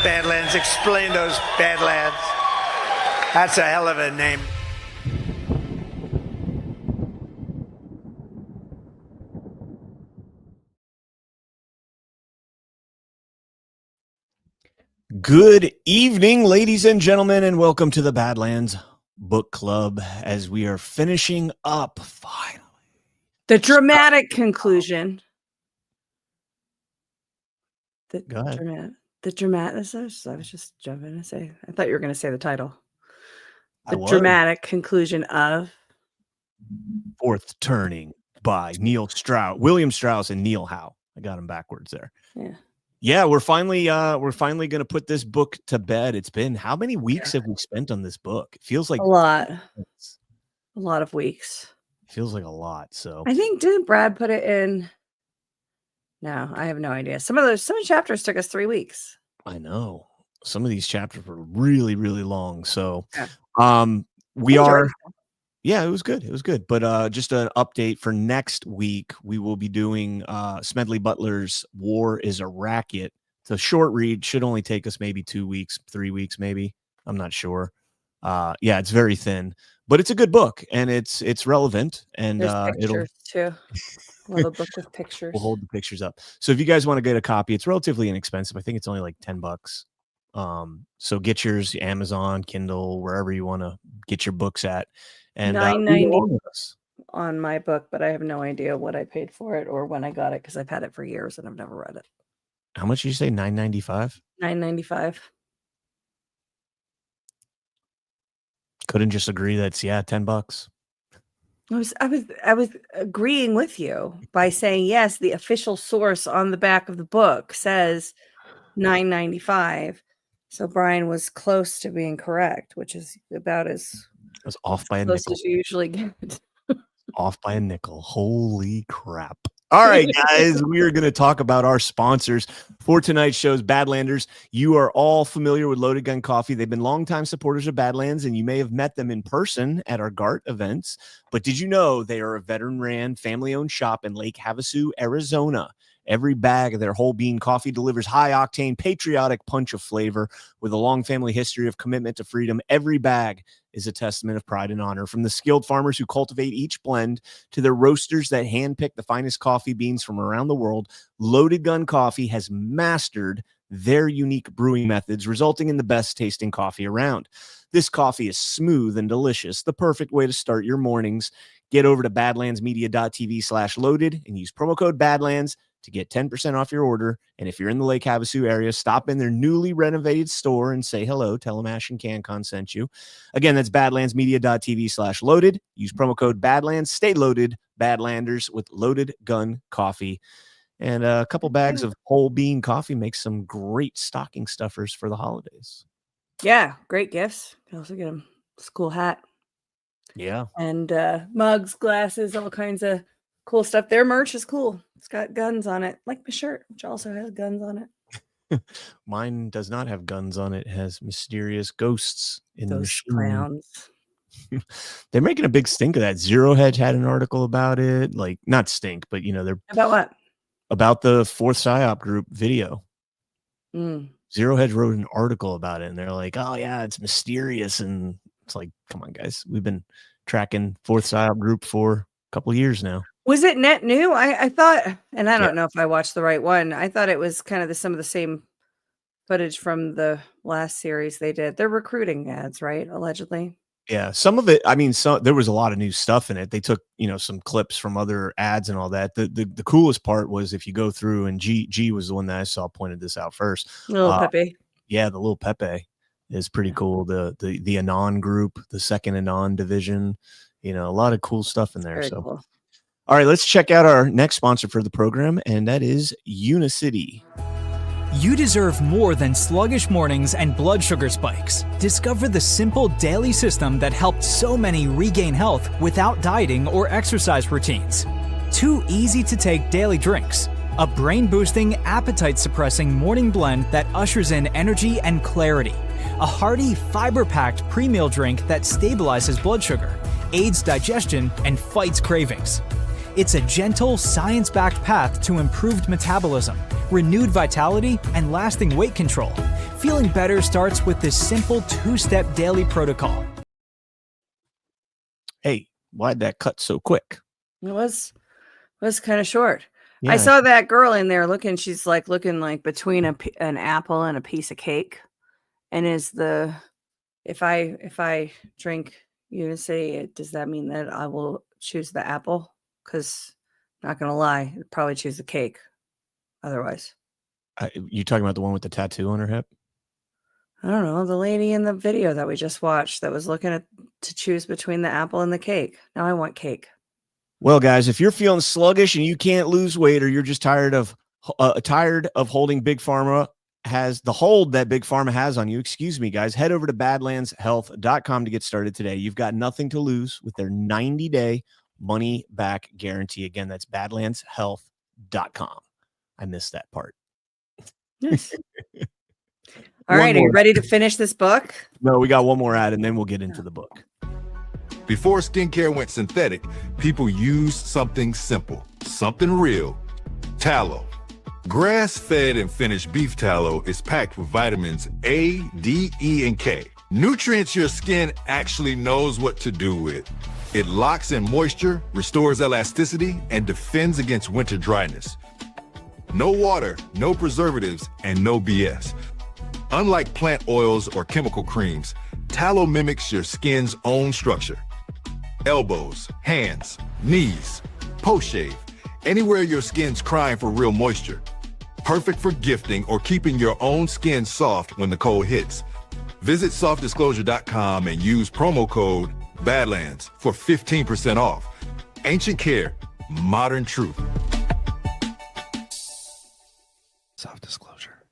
Badlands. Explain those Badlands. That's a hell of a name. Good evening, ladies and gentlemen, and welcome to the Badlands Book Club as we are finishing up, finally, the dramatic conclusion. The dramatic. I was just jumping to say. I thought you were going to say the title. The dramatic conclusion of Fourth Turning by William Strauss and Neil Howe. I got them backwards there. Yeah, we're finally going to put this book to bed. It's been how many weeks have we spent on this book? It feels like a lot of weeks. It feels like a lot. So I think didn't Brad put it in? No, I have no idea. Some chapters took us 3 weeks. I know some of these chapters were really, really long. So, Yeah, it was good. It was good. But just an update for next week, we will be doing Smedley Butler's War is a Racket. It's a short read. Should only take us maybe 2 weeks, 3 weeks, maybe. I'm not sure. Yeah, it's very thin, but it's a good book and it's relevant. And it'll too. Love a book with pictures. We'll hold the pictures up. So if you guys want to get a copy, it's relatively inexpensive. I think it's only like $10. So get yours Amazon, Kindle, wherever you want to get your books at. And $9.90 on my book, but I have no idea what I paid for it or when I got it because I've had it for years and I've never read it. How much did you say? $9.95? $9.95. Couldn't just agree that's $10. I was agreeing with you by saying yes. The official source on the back of the book says $9.95. So Brian was close to being correct, which is about as was off by a nickel. As you usually get. Off by a nickel. Holy crap. All right, guys, we are going to talk about our sponsors for tonight's shows, Badlanders. You are all familiar with Loaded Gun Coffee. They've been longtime supporters of Badlands, and you may have met them in person at our GART events. But did you know they are a veteran-ran, family-owned shop in Lake Havasu, Arizona? Every bag of their whole bean coffee delivers high-octane, patriotic punch of flavor with a long family history of commitment to freedom. Every bag is a testament of pride and honor. From the skilled farmers who cultivate each blend to the roasters that handpick the finest coffee beans from around the world, Loaded Gun Coffee has mastered their unique brewing methods, resulting in the best tasting coffee around. This coffee is smooth and delicious, the perfect way to start your mornings. Get over to badlandsmedia.tv/loaded and use promo code Badlands to get 10% off your order. And if you're in the Lake Havasu area, stop in their newly renovated store and say hello. Tell them Ashe and CannCon sent you. Again, that's badlandsmedia.tv/loaded. Use promo code Badlands. Stay loaded, Badlanders, with Loaded Gun Coffee. And a couple bags of whole bean coffee makes some great stocking stuffers for the holidays. Yeah, great gifts. You can also get them a school hat. Yeah. And mugs, glasses, all kinds of cool stuff. Their merch is cool. It's got guns on it, like my shirt, which also has guns on it. Mine does not have guns on it. It has mysterious ghosts in the machine. Clowns. They're making a big stink of that. Zero Hedge had an article about it. Like, not stink, but they're about what? About the fourth PSYOP group video. Mm. Zero Hedge wrote an article about it, and they're like, "Oh yeah, it's mysterious." And it's like, come on, guys, we've been tracking fourth PSYOP group for a couple of years now. Was it net new? I thought, and I don't know if I watched the right one. I thought it was kind of some of the same footage from the last series they did. They're recruiting ads, right? Allegedly. Yeah, some of it. I mean, there was a lot of new stuff in it. They took, some clips from other ads and all that. The coolest part was if you go through, and G was the one that I saw pointed this out first. Little Pepe. Yeah, the little Pepe is pretty cool. The Anon group, the second Anon division. A lot of cool stuff in there. Very so. Cool. All right, let's check out our next sponsor for the program, and that is Unicity. You deserve more than sluggish mornings and blood sugar spikes. Discover the simple daily system that helped so many regain health without dieting or exercise routines. 2 easy-to-take daily drinks. A brain-boosting, appetite-suppressing morning blend that ushers in energy and clarity. A hearty, fiber-packed pre-meal drink that stabilizes blood sugar, aids digestion, and fights cravings. It's a gentle, science-backed path to improved metabolism, renewed vitality, and lasting weight control. Feeling better starts with this simple 2-step daily protocol. Hey, why'd that cut so quick? It was kind of short. Yeah, I saw that girl in there she's like looking like between an apple and a piece of cake. And if I drink Unity, does that mean that I will choose the apple? Because not gonna lie, I'd probably choose the cake. Otherwise, you talking about the one with the tattoo on her hip? I don't know, the lady in the video that we just watched that was looking to choose between the apple and the cake. Now I want cake. Well, guys, if you're feeling sluggish and you can't lose weight, or you're just tired of holding Big Pharma has the hold that Big Pharma has on you, excuse me, guys, head over to badlandshealth.com to get started today. You've got nothing to lose with their 90-day money back guarantee. Again, that's badlandshealth.com. I missed that part. Yes. All right, are you ready to finish this book? No, we got one more ad and then we'll get into the book. Before skincare went synthetic, people used something simple, something real, tallow. Grass-fed and finished beef tallow is packed with vitamins A, D, E, and K. Nutrients your skin actually knows what to do with. It locks in moisture, restores elasticity, and defends against winter dryness. No water, no preservatives, and no BS. Unlike plant oils or chemical creams, tallow mimics your skin's own structure. Elbows, hands, knees, post-shave, anywhere your skin's crying for real moisture. Perfect for gifting or keeping your own skin soft when the cold hits. Visit softdisclosure.com and use promo code Badlands for 15% off. Ancient Care, modern truth. Soft disclosure.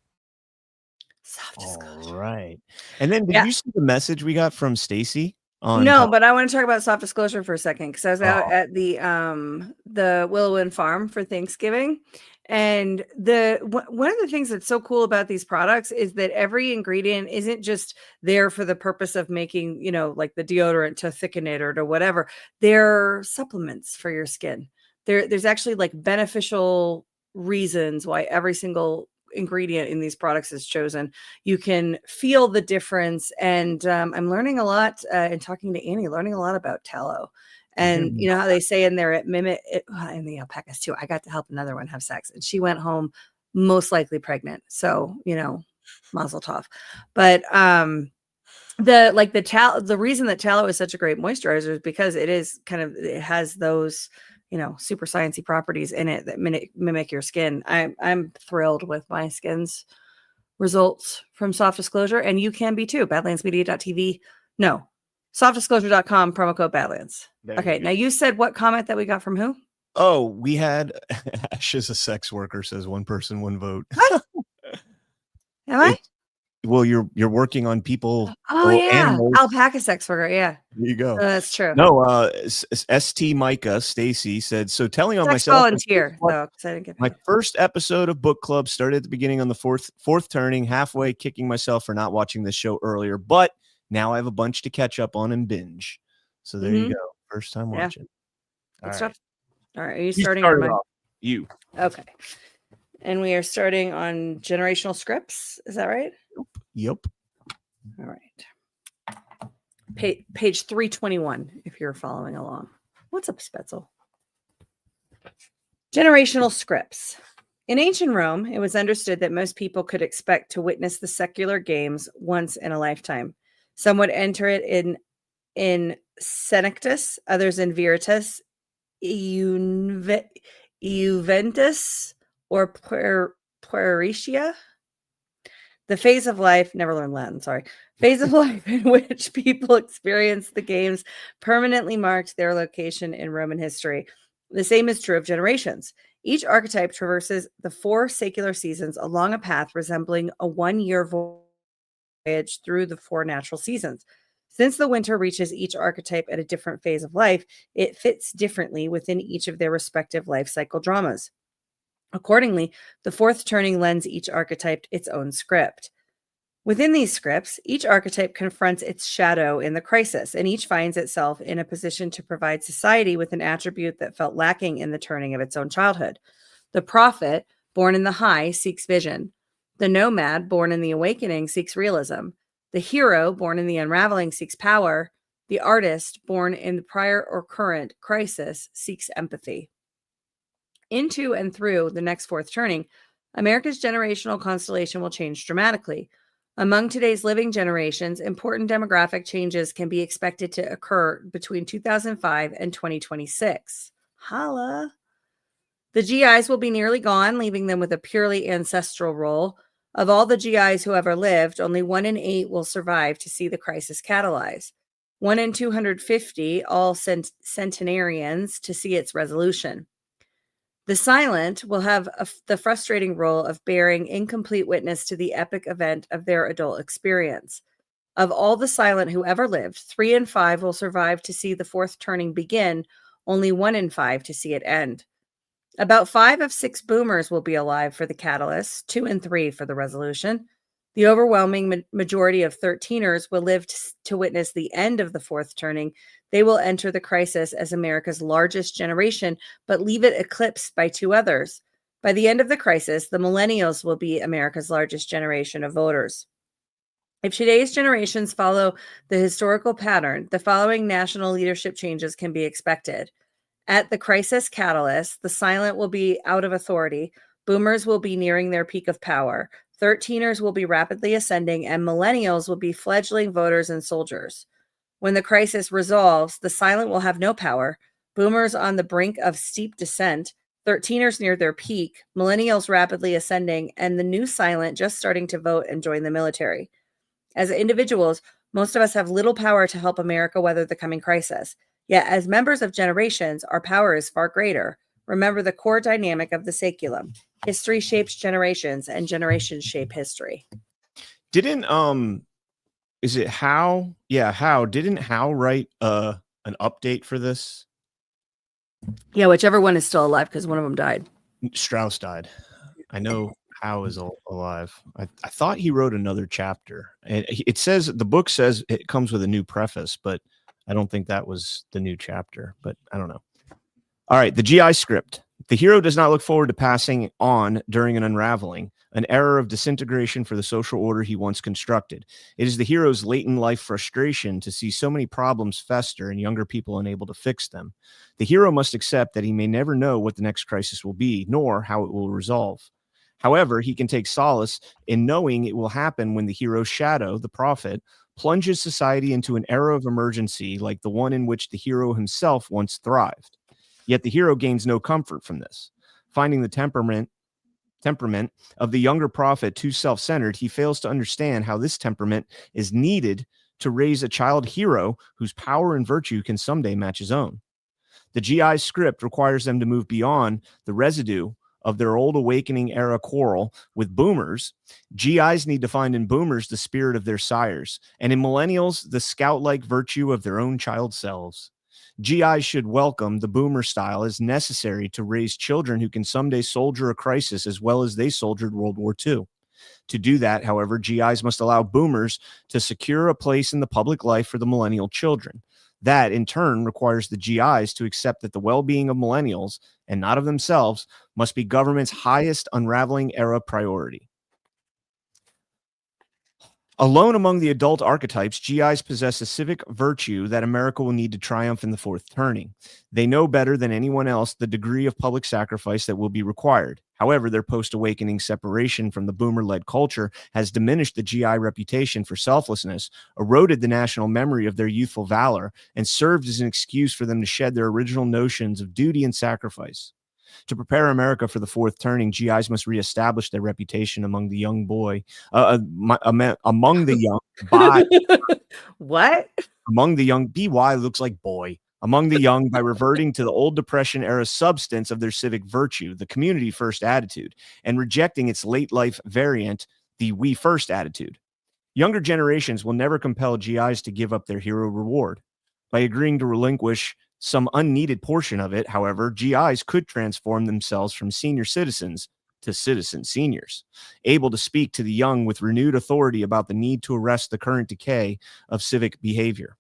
Soft disclosure. All right. And then did you see the message we got from Stacy? No, but I want to talk about soft disclosure for a second because I was out at the Willowin Farm for Thanksgiving, and one of the things that's so cool about these products is that every ingredient isn't just there for the purpose of making, like the deodorant to thicken it or to whatever. They're supplements for your skin. There's actually like beneficial reasons why every single ingredient in these products is chosen. You can feel the difference, and I'm learning a lot and talking to Annie, learning a lot about tallow. And you know how they say in there it mimic it, and the alpacas too. I got to help another one have sex, and she went home most likely pregnant. So mazel tov. But the reason that tallow is such a great moisturizer is because it has those super sciencey properties in it that mimic your skin. I'm thrilled with my skin's results from Soft Disclosure, and you can be too. Badlandsmedia.tv. No, softdisclosure.com, promo code Badlands. Okay, now you said what comment that we got from who? Oh, we had Ash is a sex worker, says one person, one vote. What? Am I? Well, you're working on people. Oh yeah, animals. Alpaca sex worker. Yeah, there you go. That's true. No, St. Micah Stacy said, so telling on sex myself. Volunteer though, because I didn't get my first episode of book club started at the beginning on the fourth turning, halfway kicking myself for not watching this show earlier, but now I have a bunch to catch up on and binge. So there you go. First time watching. All right. right. All right. Are you starting off. You. Okay. And we are starting on generational scripts. Is that right? Yep. All right. Page 321, if you're following along. What's up, Spetzel? Generational scripts. In ancient Rome, it was understood that most people could expect to witness the secular games once in a lifetime. Some would enter it in senectus, others in viritus, Juventus, or pueritia. The phase of life, never learned Latin, sorry. Phase of life in which people experienced the games permanently marked their location in Roman history. The same is true of generations. Each archetype traverses the 4 secular seasons along a path resembling a 1-year voyage through the 4 natural seasons. Since the winter reaches each archetype at a different phase of life, it fits differently within each of their respective life cycle dramas. Accordingly, the 4th turning lends each archetype its own script. Within these scripts, each archetype confronts its shadow in the crisis, and each finds itself in a position to provide society with an attribute that felt lacking in the turning of its own childhood. The prophet, born in the high, seeks vision. The nomad, born in the awakening, seeks realism. The hero, born in the unraveling, seeks power. The artist, born in the prior or current crisis, seeks empathy. Into and through the next fourth turning, America's generational constellation will change dramatically. Among today's living generations, important demographic changes can be expected to occur between 2005 and 2026. Holla! The GIs will be nearly gone, leaving them with a purely ancestral role. Of all the GIs who ever lived, only 1 in 8 will survive to see the crisis catalyze. 1 in 250, all centenarians, to see its resolution. The silent will have the frustrating role of bearing incomplete witness to the epic event of their adult experience. Of all the silent who ever lived, 3 in 5 will survive to see the fourth turning begin, only 1 in 5 to see it end. About 5 of 6 boomers will be alive for the catalyst, 2 in 3 for the resolution. The overwhelming majority of 13ers will live to witness the end of the fourth turning. They will enter the crisis as America's largest generation, but leave it eclipsed by 2 others. By the end of the crisis, the Millennials will be America's largest generation of voters. If today's generations follow the historical pattern, the following national leadership changes can be expected. At the crisis catalyst, the silent will be out of authority. Boomers will be nearing their peak of power. 13ers will be rapidly ascending, and millennials will be fledgling voters and soldiers. When the crisis resolves, the silent will have no power. Boomers on the brink of steep descent, 13ers near their peak, millennials rapidly ascending, and the new silent just starting to vote and join the military. As individuals, most of us have little power to help America weather the coming crisis. Yet, as members of generations, our power is far greater. Remember the core dynamic of the saeculum. History shapes generations, and generations shape history. Didn't is it Howe? Yeah, Howe. Didn't Howe write an update for this? Yeah, whichever one is still alive, because one of them died. Strauss died. I know Howe is alive. I thought he wrote another chapter. And it says, the book says it comes with a new preface, but I don't think that was the new chapter, but I don't know. All right, the GI script. The hero does not look forward to passing on during an unraveling, an era of disintegration for the social order he once constructed. It is the hero's latent life frustration to see so many problems fester and younger people unable to fix them. The hero must accept that he may never know what the next crisis will be, nor how it will resolve. However, he can take solace in knowing it will happen when the hero's shadow, the prophet, plunges society into an era of emergency like the one in which the hero himself once thrived. Yet the hero gains no comfort from this. Finding the temperament of the younger prophet too self-centered, he fails to understand how this temperament is needed to raise a child hero whose power and virtue can someday match his own. The GI script requires them to move beyond the residue of their old awakening era quarrel with boomers. GIs need to find in boomers the spirit of their sires, and in millennials, the scout-like virtue of their own child selves. GIs should welcome the boomer style as necessary to raise children who can someday soldier a crisis as well as they soldiered World War II. To do that, however, GIs must allow boomers to secure a place in the public life for the millennial children. That, in turn, requires the GIs to accept that the well-being of millennials, and not of themselves, must be government's highest unraveling era priority. Alone among the adult archetypes, GIs possess a civic virtue that America will need to triumph in the fourth turning. They know better than anyone else the degree of public sacrifice that will be required. However, their post-awakening separation from the boomer-led culture has diminished the GI reputation for selflessness, eroded the national memory of their youthful valor, and served as an excuse for them to shed their original notions of duty and sacrifice. To prepare America for the fourth turning, GIs must reestablish their reputation among the young boy, among the young, What? among the young, BY looks like boy, among the young by reverting to the old Depression era substance of their civic virtue, the community first attitude, and rejecting its late life variant, the we first attitude. Younger generations will never compel GIs to give up their hero reward. By agreeing to relinquish some unneeded portion of it, however, GIs could transform themselves from senior citizens to citizen seniors, able to speak to the young with renewed authority about the need to arrest the current decay of civic behavior.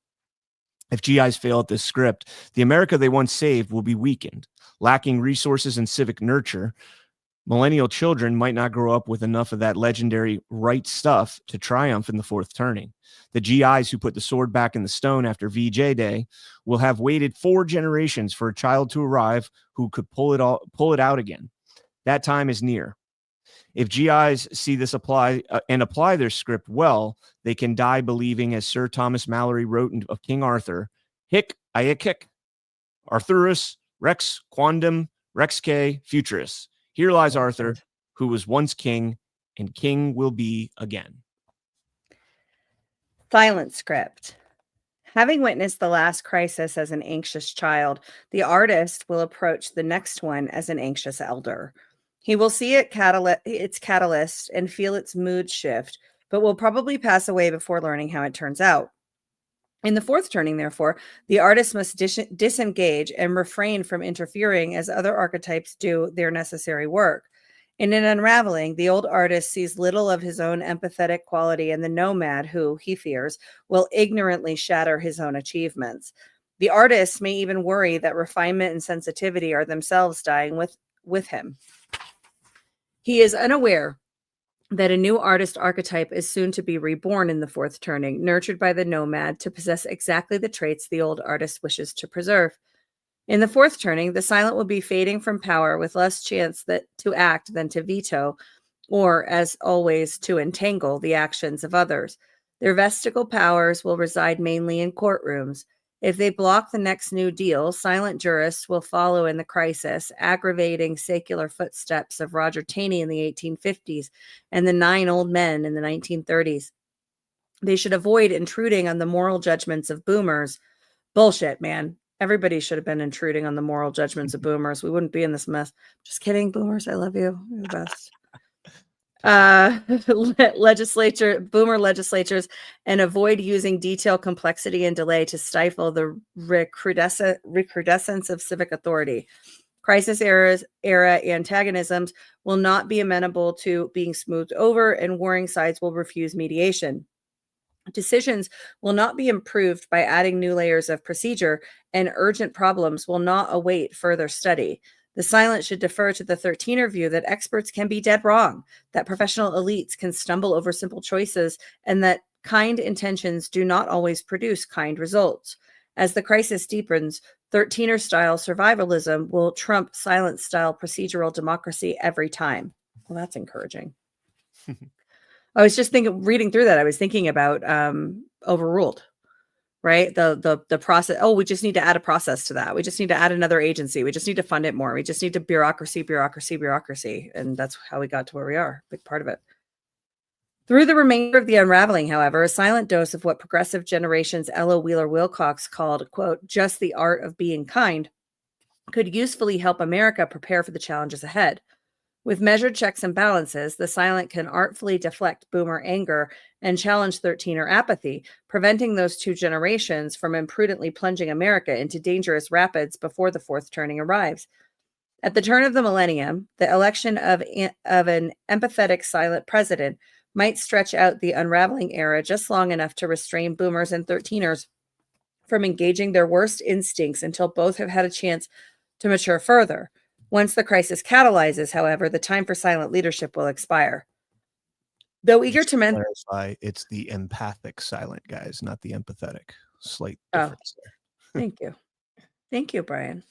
If GIs fail at this script, the America they once saved will be weakened, lacking resources and civic nurture. Millennial children might not grow up with enough of that legendary right stuff to triumph in the fourth turning. The GIs who put the sword back in the stone after VJ Day will have waited 4 generations for a child to arrive who could pull it out again. That time is near. If GIs see this apply their script well, they can die believing, as Sir Thomas Malory wrote of King Arthur, "Hic aec hic, Arthurus Rex quondam Rexque futurus. Here lies Arthur, who was once king, and king will be again." Silent script. Having witnessed the last crisis as an anxious child, the artist will approach the next one as an anxious elder. He will see its catalyst and feel its mood shift, but will probably pass away before learning how it turns out. In the fourth turning, therefore, the artist must disengage and refrain from interfering as other archetypes do their necessary work. In an unraveling, the old artist sees little of his own empathetic quality in the nomad who, he fears, will ignorantly shatter his own achievements. The artist may even worry that refinement and sensitivity are themselves dying with him. He is unaware that a new artist archetype is soon to be reborn in the fourth turning, nurtured by the nomad to possess exactly the traits the old artist wishes to preserve. In the fourth turning, the silent will be fading from power with less chance to act than to veto, or, as always, to entangle the actions of others. Their vestigial powers will reside mainly in courtrooms. If they block the next new deal, silent jurists will follow in the crisis, aggravating secular footsteps of Roger Taney in the 1850s and the 9 old men in the 1930s. They should avoid intruding on the moral judgments of boomers. Bullshit, man. Everybody should have been intruding on the moral judgments of boomers. We wouldn't be in this mess. Just kidding, boomers. I love you. You're the best. Boomer legislatures, and avoid using detail, complexity, and delay to stifle the recrudescence of civic authority. Crisis era antagonisms will not be amenable to being smoothed over, and warring sides will refuse mediation. Decisions will not be improved by adding new layers of procedure, and urgent problems will not await further study. The silent should defer to the 13er view that experts can be dead wrong, that professional elites can stumble over simple choices, and that kind intentions do not always produce kind results. As the crisis deepens, 13er style survivalism will trump silent style procedural democracy every time. Well, that's encouraging. I was just reading through that, I was thinking about overruled. Right? The process. Oh, we just need to add a process to that. We just need to add another agency. We just need to fund it more. We just need to bureaucracy. And that's how we got to where we are. Big part of it. Through the remainder of the unraveling, however, a silent dose of what progressive generations Ella Wheeler Wilcox called, quote, just the art of being kind, could usefully help America prepare for the challenges ahead. With measured checks and balances, the silent can artfully deflect boomer anger and challenge 13er apathy, preventing those 2 generations from imprudently plunging America into dangerous rapids before the fourth turning arrives. At the turn of the millennium, the election of an empathetic silent president might stretch out the unraveling era just long enough to restrain boomers and 13ers from engaging their worst instincts until both have had a chance to mature further. Once the crisis catalyzes, however, the time for silent leadership will expire. Though eager to clarify, it's the empathic silent, guys, not the empathetic. Slight difference there. Thank you, Brian.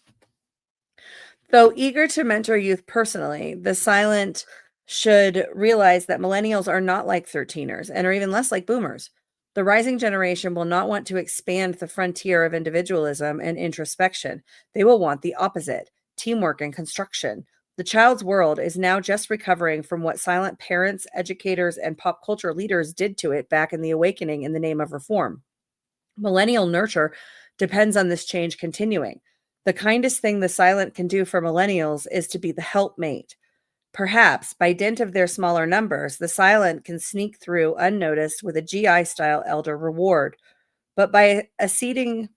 Though eager to mentor youth personally, the silent should realize that millennials are not like 13ers and are even less like boomers. The rising generation will not want to expand the frontier of individualism and introspection. They will want the opposite. Teamwork and construction. The child's world is now just recovering from what silent parents, educators, and pop culture leaders did to it back in the awakening in the name of reform. Millennial nurture depends on this change continuing. The kindest thing the silent can do for millennials is to be the helpmate. Perhaps, by dint of their smaller numbers, the silent can sneak through unnoticed with a GI-style elder reward. But by acceding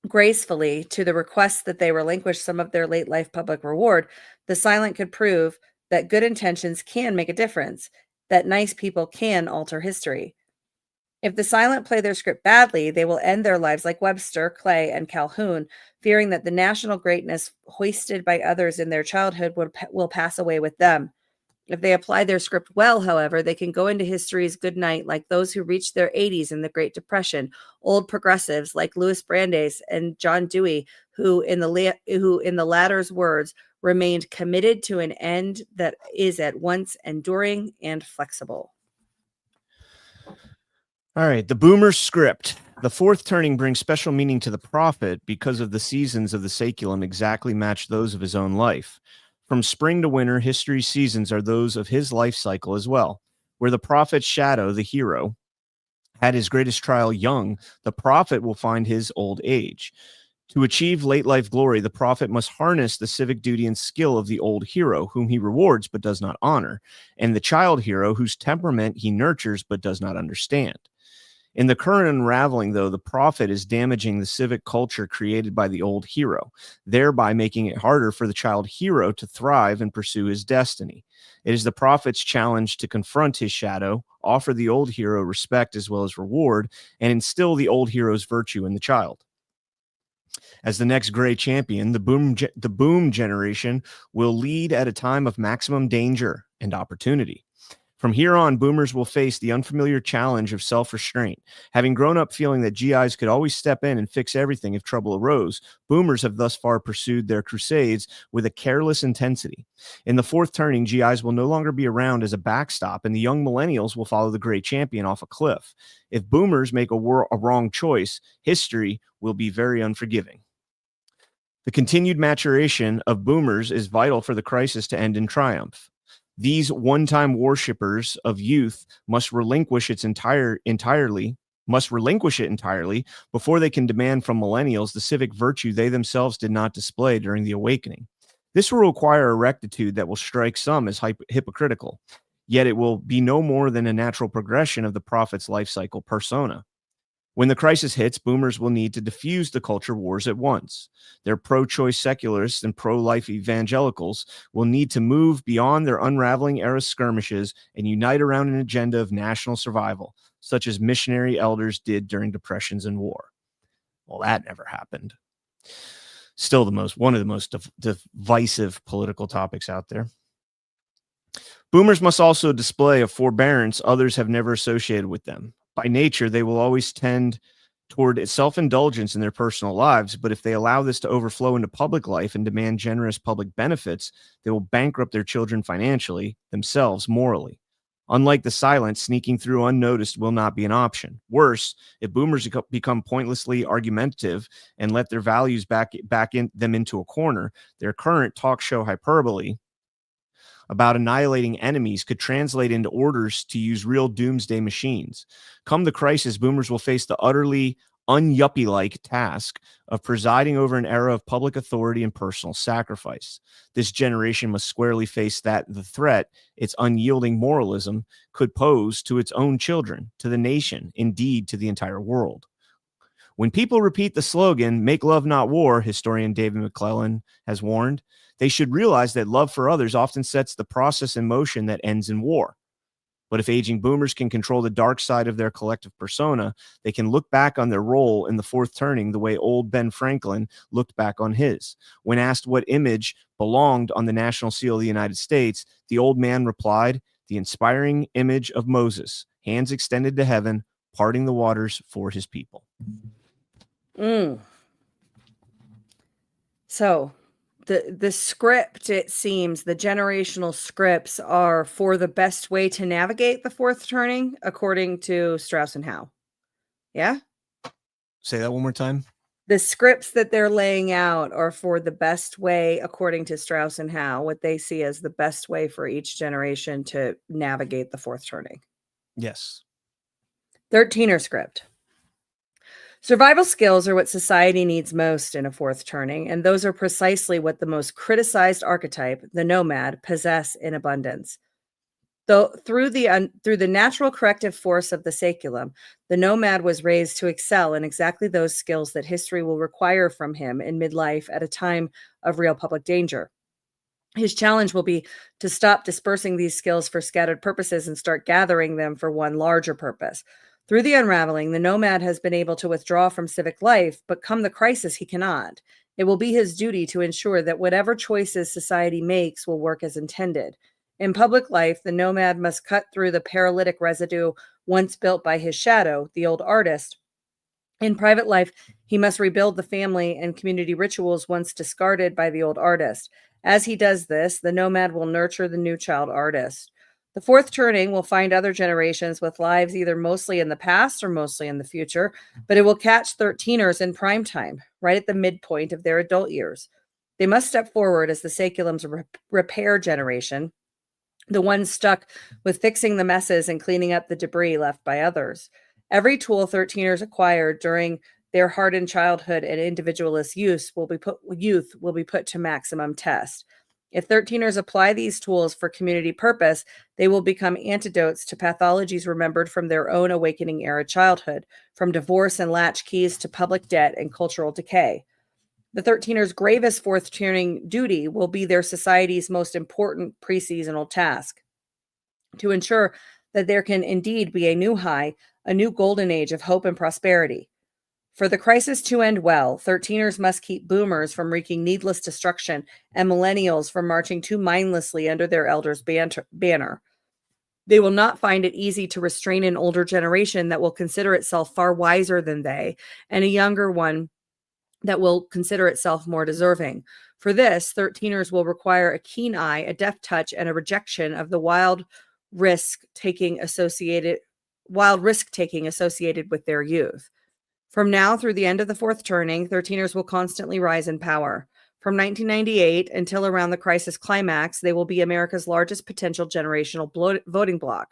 gracefully to the request that they relinquish some of their late life public reward, the silent could prove that good intentions can make a difference, that nice people can alter history. If the silent play their script badly, they will end their lives like Webster, Clay, and Calhoun, fearing that the national greatness hoisted by others in their childhood will pass away with them. If they apply their script well, however, they can go into history's good night like those who reached their 80s in the Great Depression, old progressives like Louis Brandeis and John Dewey, who in the latter's words, remained committed to an end that is at once enduring and flexible. All right, the boomer script. The fourth turning brings special meaning to the prophet because of the seasons of the saeculum exactly match those of his own life. From spring to winter, history's seasons are those of his life cycle as well. Where the prophet's shadow, the hero, had his greatest trial young, the prophet will find his old age. To achieve late life glory, the prophet must harness the civic duty and skill of the old hero, whom he rewards but does not honor, and the child hero, whose temperament he nurtures but does not understand. In the current unraveling, though, the prophet is damaging the civic culture created by the old hero, thereby making it harder for the child hero to thrive and pursue his destiny. It is the prophet's challenge to confront his shadow, offer the old hero respect as well as reward, and instill the old hero's virtue in the child. As the next gray champion, the boom generation will lead at a time of maximum danger and opportunity. From here on, boomers will face the unfamiliar challenge of self-restraint. Having grown up feeling that GIs could always step in and fix everything if trouble arose, boomers have thus far pursued their crusades with a careless intensity. In the fourth turning, GIs will no longer be around as a backstop, and the young millennials will follow the great champion off a cliff. If boomers make a wrong choice, history will be very unforgiving. The continued maturation of boomers is vital for the crisis to end in triumph. These one-time worshippers of youth must relinquish it entirely before they can demand from millennials the civic virtue they themselves did not display during the awakening. This will require a rectitude that will strike some as hypocritical, yet it will be no more than a natural progression of the prophet's life cycle persona. When the crisis hits, boomers will need to diffuse the culture wars at once. Their pro-choice secularists and pro-life evangelicals will need to move beyond their unraveling era skirmishes and unite around an agenda of national survival, such as missionary elders did during depressions and war. Well, that never happened. Still one of the most divisive political topics out there. Boomers must also display a forbearance others have never associated with them. By nature, they will always tend toward self-indulgence in their personal lives, but if they allow this to overflow into public life and demand generous public benefits, they will bankrupt their children financially, themselves morally. Unlike the silent, sneaking through unnoticed will not be an option. Worse, if boomers become pointlessly argumentative and let their values back them into a corner, their current talk show hyperbole about annihilating enemies could translate into orders to use real doomsday machines. Come the crisis, boomers will face the utterly un-yuppie-like task of presiding over an era of public authority and personal sacrifice. This generation must squarely face the threat its unyielding moralism could pose to its own children, to the nation, indeed to the entire world. When people repeat the slogan, "Make love, not war," historian David McClellan has warned, they should realize that love for others often sets the process in motion that ends in war. But if aging boomers can control the dark side of their collective persona, they can look back on their role in the fourth turning the way old Ben Franklin looked back on his. When asked what image belonged on the national seal of the United States, the old man replied, "The inspiring image of Moses, hands extended to heaven, parting the waters for his people." So the script, it seems, the generational scripts are for the best way to navigate the fourth turning, according to Strauss and Howe. Yeah? Say that one more time. The scripts that they're laying out are for the best way, according to Strauss and Howe, what they see as the best way for each generation to navigate the fourth turning. Yes. 13er script. Survival skills are what society needs most in a fourth turning, and those are precisely what the most criticized archetype, the nomad, possess in abundance. Though through the natural corrective force of the saeculum, the nomad was raised to excel in exactly those skills that history will require from him in midlife at a time of real public danger. His challenge will be to stop dispersing these skills for scattered purposes and start gathering them for one larger purpose. Through the unraveling, the nomad has been able to withdraw from civic life, but come the crisis, he cannot. It will be his duty to ensure that whatever choices society makes will work as intended. In public life, the nomad must cut through the paralytic residue once built by his shadow, the old artist. In private life, he must rebuild the family and community rituals once discarded by the old artist. As he does this, the nomad will nurture the new child artist. The fourth turning will find other generations with lives either mostly in the past or mostly in the future, but it will catch 13ers in prime time, right at the midpoint of their adult years. They must step forward as the saeculum's repair generation, the ones stuck with fixing the messes and cleaning up the debris left by others. Every tool 13ers acquired during their hardened childhood and individualist youth will be put to maximum test. If 13ers apply these tools for community purpose, they will become antidotes to pathologies remembered from their own awakening era childhood, from divorce and latchkeys to public debt and cultural decay. The 13ers' gravest fourth turning duty will be their society's most important pre-seasonal task, to ensure that there can indeed be a new high, a new golden age of hope and prosperity. For the crisis to end well, 13ers must keep boomers from wreaking needless destruction and millennials from marching too mindlessly under their elders' banner. They will not find it easy to restrain an older generation that will consider itself far wiser than they, and a younger one that will consider itself more deserving. For this, 13ers will require a keen eye, a deft touch, and a rejection of the wild risk-taking associated with their youth. From now through the end of the fourth turning, 13ers will constantly rise in power. From 1998 until around the crisis climax, they will be America's largest potential generational voting bloc.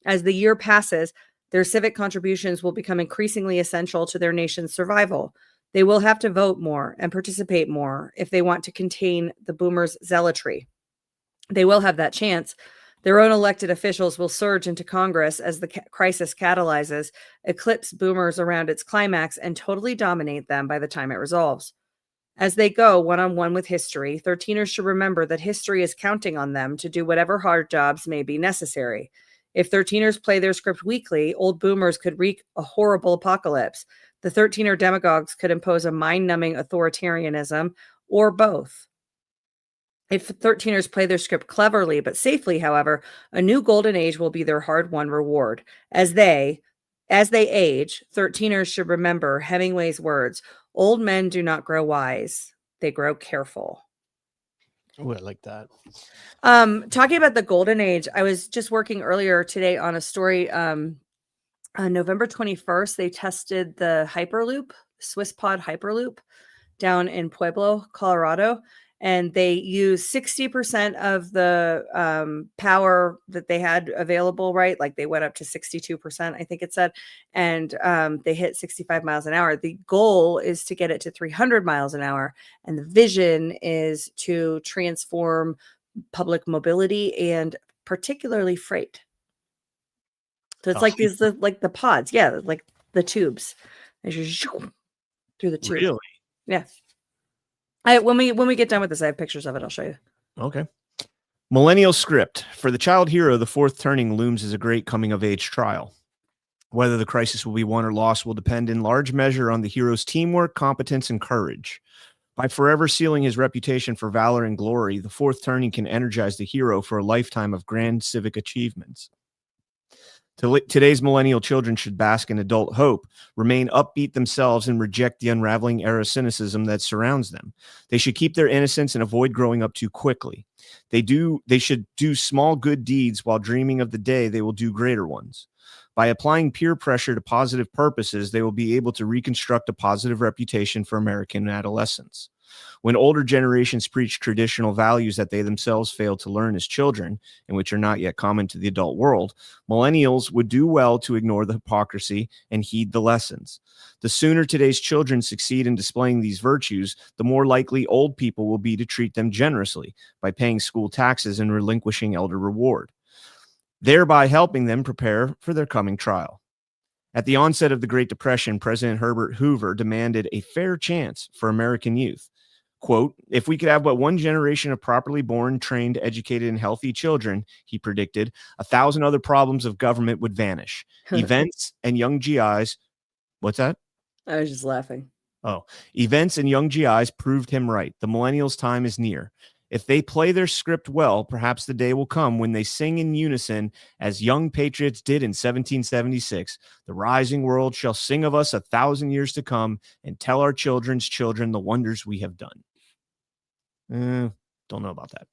As the year passes, their civic contributions will become increasingly essential to their nation's survival. They will have to vote more and participate more if they want to contain the boomers' zealotry. They will have that chance. Their own elected officials will surge into Congress as the crisis catalyzes, eclipse boomers around its climax, and totally dominate them by the time it resolves. As they go one-on-one with history, 13ers should remember that history is counting on them to do whatever hard jobs may be necessary. If 13ers play their script weakly, old boomers could wreak a horrible apocalypse. The 13er demagogues could impose a mind-numbing authoritarianism, or both. If 13ers play their script cleverly but safely, however, a new golden age will be their hard-won reward. As they age, 13ers should remember Hemingway's words, "Old men do not grow wise, they grow careful." Oh, I like that. Talking about the golden age, I was just working earlier today on a story. On November 21st, they tested the Hyperloop, SwissPod Hyperloop, down in Pueblo, Colorado. And they used 60% of the power that they had available, right? Like they went up to 62%, I think it said, and they hit 65 miles an hour. The goal is to get it to 300 miles an hour. And the vision is to transform public mobility and particularly freight. So it's like these, like the pods. Yeah, like the tubes. As you through the tube. Really? Yeah. When we get done with this, I have pictures of it. I'll show you. Okay. Millennial script. For the child hero, the fourth turning looms as a great coming-of-age trial. Whether the crisis will be won or lost will depend in large measure on the hero's teamwork, competence, and courage. By forever sealing his reputation for valor and glory, the fourth turning can energize the hero for a lifetime of grand civic achievements. Today's millennial children should bask in adult hope, remain upbeat themselves, and reject the unraveling era cynicism that surrounds them. They should keep their innocence and avoid growing up too quickly. They should do small good deeds while dreaming of the day they will do greater ones. By applying peer pressure to positive purposes, they will be able to reconstruct a positive reputation for American adolescence. When older generations preach traditional values that they themselves failed to learn as children, and which are not yet common to the adult world, millennials would do well to ignore the hypocrisy and heed the lessons. The sooner today's children succeed in displaying these virtues, the more likely old people will be to treat them generously by paying school taxes and relinquishing elder reward, thereby helping them prepare for their coming trial. At the onset of the Great Depression, President Herbert Hoover demanded a fair chance for American youth. Quote, if we could have but one generation of properly born, trained, educated, and healthy children, he predicted, 1,000 other problems of government would vanish. Events and young GIs. What's that? I was just laughing. Oh, events and young GIs proved him right. The millennials' time is near. If they play their script well, perhaps the day will come when they sing in unison as young patriots did in 1776. The rising world shall sing of us 1,000 years to come and tell our children's children the wonders we have done. Don't know about that.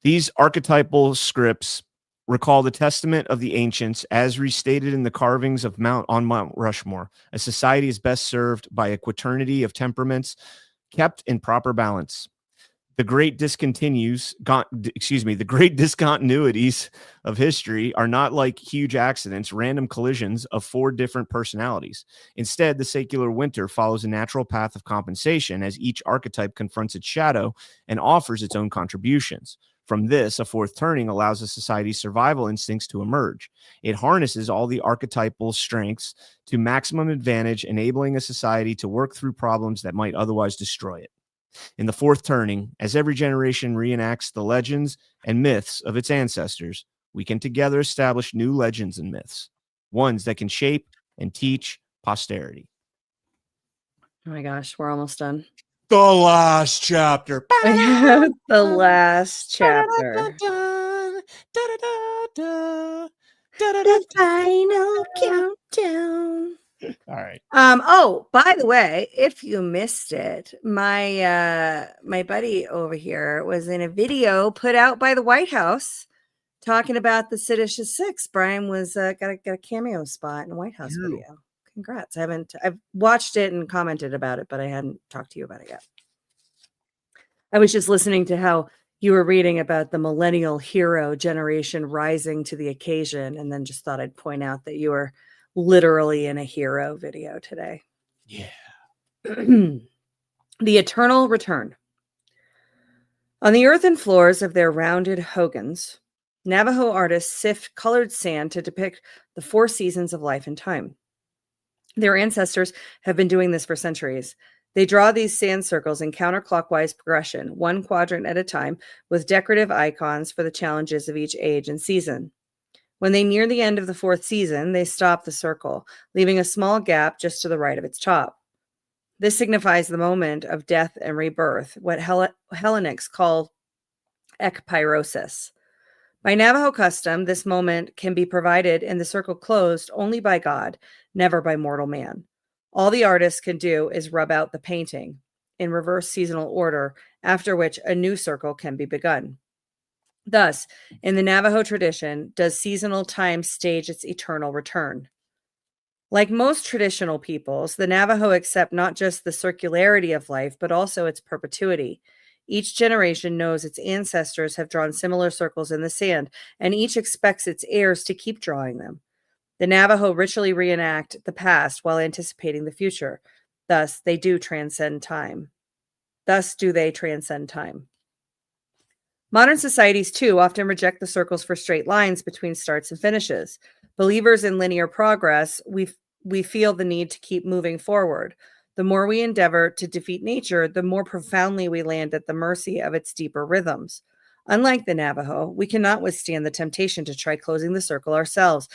These archetypal scripts recall the testament of the ancients as restated in the carvings of Mount Rushmore. A society is best served by a quaternity of temperaments kept in proper balance. The great discontinuities of history are not like huge accidents, random collisions of 4 different personalities. Instead, the secular winter follows a natural path of compensation as each archetype confronts its shadow and offers its own contributions. From this, a fourth turning allows a society's survival instincts to emerge. It harnesses all the archetypal strengths to maximum advantage, enabling a society to work through problems that might otherwise destroy it. In the fourth turning, as every generation reenacts the legends and myths of its ancestors, we can together establish new legends and myths, ones that can shape and teach posterity. Oh my gosh, we're almost done. The last chapter. The last chapter. The final countdown. All right. Oh, by the way, if you missed it, my buddy over here was in a video put out by the White House talking about the Seditious Six. Brian was got a cameo spot in a White House video. Congrats. I've watched it and commented about it, but I hadn't talked to you about it yet. I was just listening to how you were reading about the millennial hero generation rising to the occasion, and then just thought I'd point out that you were literally in a hero video today. Yeah. The Eternal Return. On the earthen floors of their rounded hogans, Navajo artists sift colored sand to depict the 4 seasons of life and time. Their ancestors have been doing this for centuries. They draw these sand circles in counterclockwise progression, 1 quadrant at a time, with decorative icons for the challenges of each age and season. When they near the end of the 4th season, they stop the circle, leaving a small gap just to the right of its top. This signifies the moment of death and rebirth, what Hellenics call ekpyrosis. By Navajo custom, this moment can be provided in the circle closed only by God, never by mortal man. All the artist can do is rub out the painting in reverse seasonal order, after which a new circle can be begun. Thus, in the Navajo tradition, does seasonal time stage its eternal return. Like most traditional peoples, the Navajo accept not just the circularity of life, but also its perpetuity. Each generation knows its ancestors have drawn similar circles in the sand, and each expects its heirs to keep drawing them. The Navajo ritually reenact the past while anticipating the future. Thus, they do transcend time. Modern societies, too, often reject the circles for straight lines between starts and finishes. Believers in linear progress, we feel the need to keep moving forward. The more we endeavor to defeat nature, the more profoundly we land at the mercy of its deeper rhythms. Unlike the Navajo, we cannot withstand the temptation to try closing the circle ourselves,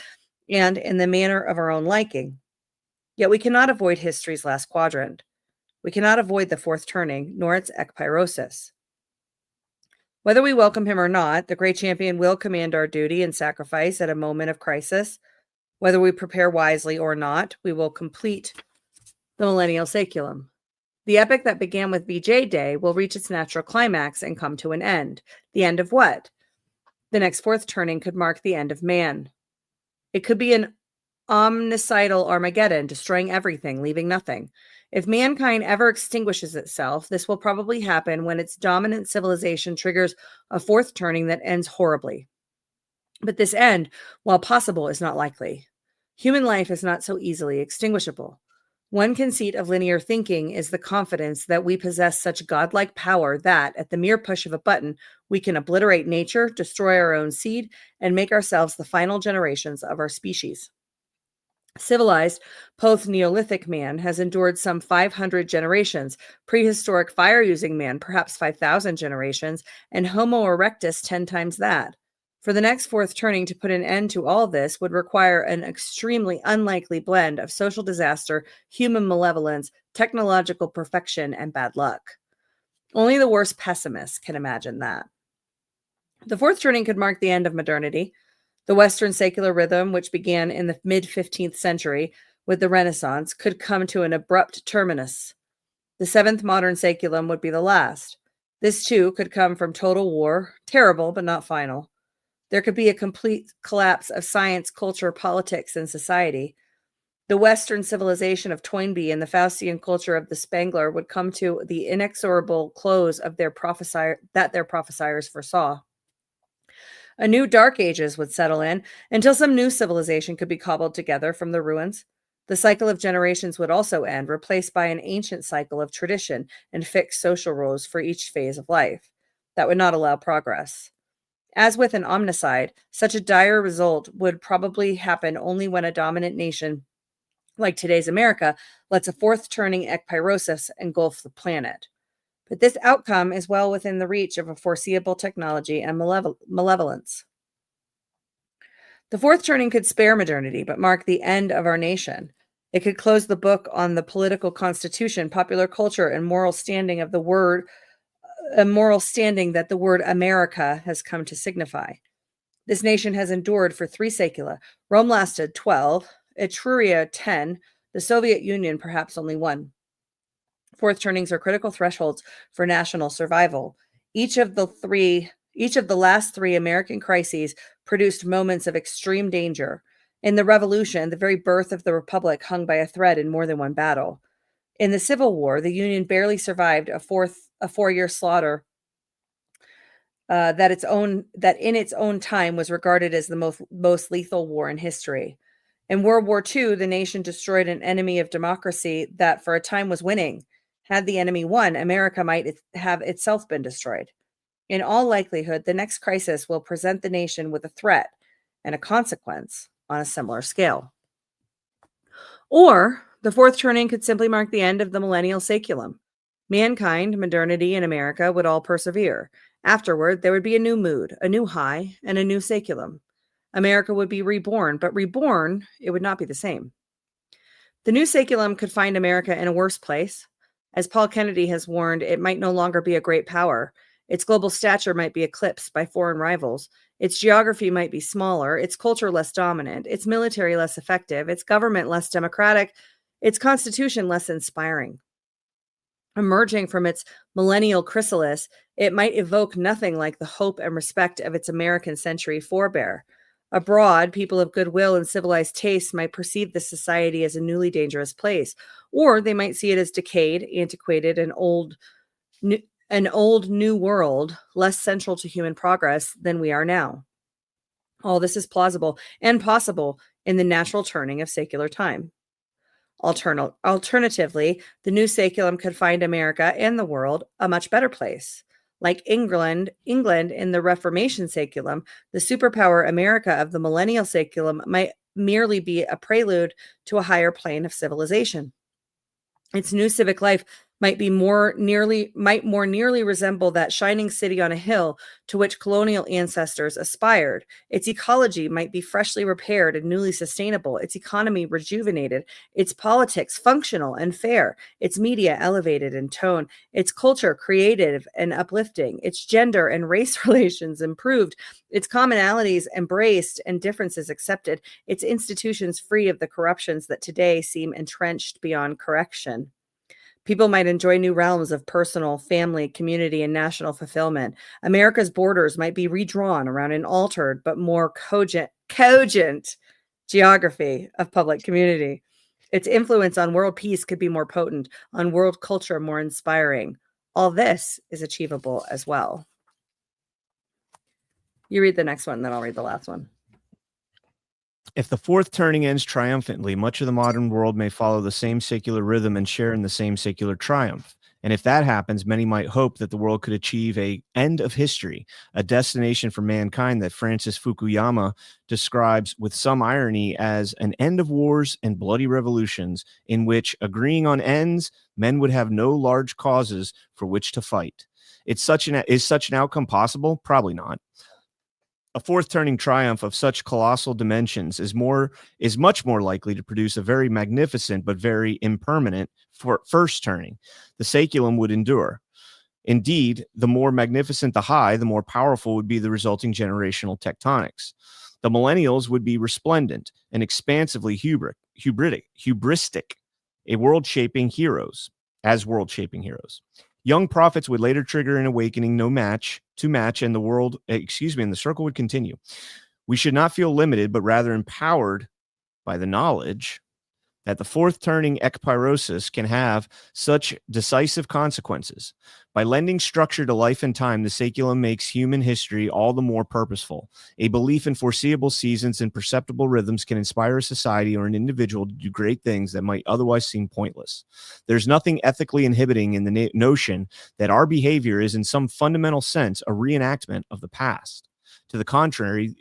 and in the manner of our own liking. Yet we cannot avoid history's last quadrant. We cannot avoid the 4th turning, nor its ekpyrosis. Whether we welcome him or not, the great champion will command our duty and sacrifice at a moment of crisis. Whether we prepare wisely or not, we will complete the millennial saculum. The epic that began with BJ Day will reach its natural climax and come to an end. The end of what? The next 4th turning could mark the end of man. It could be an omnicidal Armageddon, destroying everything, leaving nothing. If mankind ever extinguishes itself, this will probably happen when its dominant civilization triggers a 4th turning that ends horribly. But this end, while possible, is not likely. Human life is not so easily extinguishable. One conceit of linear thinking is the confidence that we possess such godlike power that, at the mere push of a button, we can obliterate nature, destroy our own seed, and make ourselves the final generations of our species. Civilized post-Neolithic man has endured some 500 generations, prehistoric fire-using man perhaps 5,000 generations, and Homo erectus 10 times that. For the next fourth turning to put an end to all this would require an extremely unlikely blend of social disaster, human malevolence, technological perfection, and bad luck. Only the worst pessimists can imagine that. The fourth turning could mark the end of modernity. The Western secular rhythm, which began in the mid-15th century with the Renaissance, could come to an abrupt terminus. The seventh modern saeculum would be the last. This, too, could come from total war, terrible but not final. There could be a complete collapse of science, culture, politics, and society. The Western civilization of Toynbee and the Faustian culture of the Spangler would come to the inexorable close of their prophesiers foresaw. A new dark ages would settle in until some new civilization could be cobbled together from the ruins. The cycle of generations would also end, replaced by an ancient cycle of tradition and fixed social rules for each phase of life. That would not allow progress. As with an omnicide, such a dire result would probably happen only when a dominant nation, like today's America, lets a fourth turning ekpyrosis engulf the planet. But this outcome is well within the reach of a foreseeable technology and malevolence. The fourth turning could spare modernity, but mark the end of our nation. It could close the book on the political constitution, popular culture, and moral standing that the word America has come to signify. This nation has endured for 3 saecula. Rome lasted 12, Etruria 10, the Soviet Union perhaps only 1. Fourth turnings are critical thresholds for national survival. Each of the last 3 American crises produced moments of extreme danger. In the Revolution, the very birth of the Republic hung by a thread in more than one battle. In the Civil War, the Union barely survived a 4-year slaughter that in its own time was regarded as the most lethal war in history. In World War II, the nation destroyed an enemy of democracy that for a time was winning. Had the enemy won, America might have itself been destroyed. In all likelihood, the next crisis will present the nation with a threat and a consequence on a similar scale. Or the fourth turning could simply mark the end of the millennial saeculum. Mankind, modernity, and America would all persevere. Afterward, there would be a new mood, a new high, and a new saeculum. America would be reborn, but reborn, it would not be the same. The new saeculum could find America in a worse place. As Paul Kennedy has warned, it might no longer be a great power. Its global stature might be eclipsed by foreign rivals. Its geography might be smaller, its culture less dominant, its military less effective, its government less democratic, its constitution less inspiring. Emerging from its millennial chrysalis, it might evoke nothing like the hope and respect of its American century forebear. Abroad, people of goodwill and civilized tastes might perceive this society as a newly dangerous place, or they might see it as decayed, antiquated, and an old new world, less central to human progress than we are now. All this is plausible and possible in the natural turning of secular time. Alternatively, the new saeculum could find America and the world a much better place. Like England in the Reformation saeculum, the superpower America of the millennial saeculum might merely be a prelude to a higher plane of civilization. Its new civic life might more nearly resemble that shining city on a hill to which colonial ancestors aspired. Its ecology might be freshly repaired and newly sustainable, its economy rejuvenated, its politics functional and fair, its media elevated in tone, its culture creative and uplifting, its gender and race relations improved, its commonalities embraced and differences accepted, its institutions free of the corruptions that today seem entrenched beyond correction. People might enjoy new realms of personal, family, community, and national fulfillment. America's borders might be redrawn around an altered but more cogent geography of public community. Its influence on world peace could be more potent, on world culture more inspiring. All this is achievable as well. You read the next one, then I'll read the last one. If the fourth turning ends triumphantly, much of the modern world may follow the same secular rhythm and share in the same secular triumph. And if that happens, many might hope that the world could achieve a end of history, a destination for mankind that Francis Fukuyama describes with some irony as an end of wars and bloody revolutions, in which, agreeing on ends, men would have no large causes for which to fight. Is such an outcome possible? Probably not. A fourth turning triumph of such colossal dimensions is much more likely to produce a very magnificent but very impermanent first turning. The saeculum would endure. Indeed, the more magnificent the high, the more powerful would be the resulting generational tectonics. The millennials would be resplendent and expansively hubristic, world-shaping heroes. Young prophets would later trigger an awakening and the circle would continue. We should not feel limited, but rather empowered by the knowledge that the fourth turning ekpyrosis can have such decisive consequences. By lending structure to life and time, the saeculum makes human history all the more purposeful. A belief in foreseeable seasons and perceptible rhythms can inspire a society or an individual to do great things that might otherwise seem pointless. There's nothing ethically inhibiting in the notion that our behavior is in some fundamental sense a reenactment of the past. To the contrary,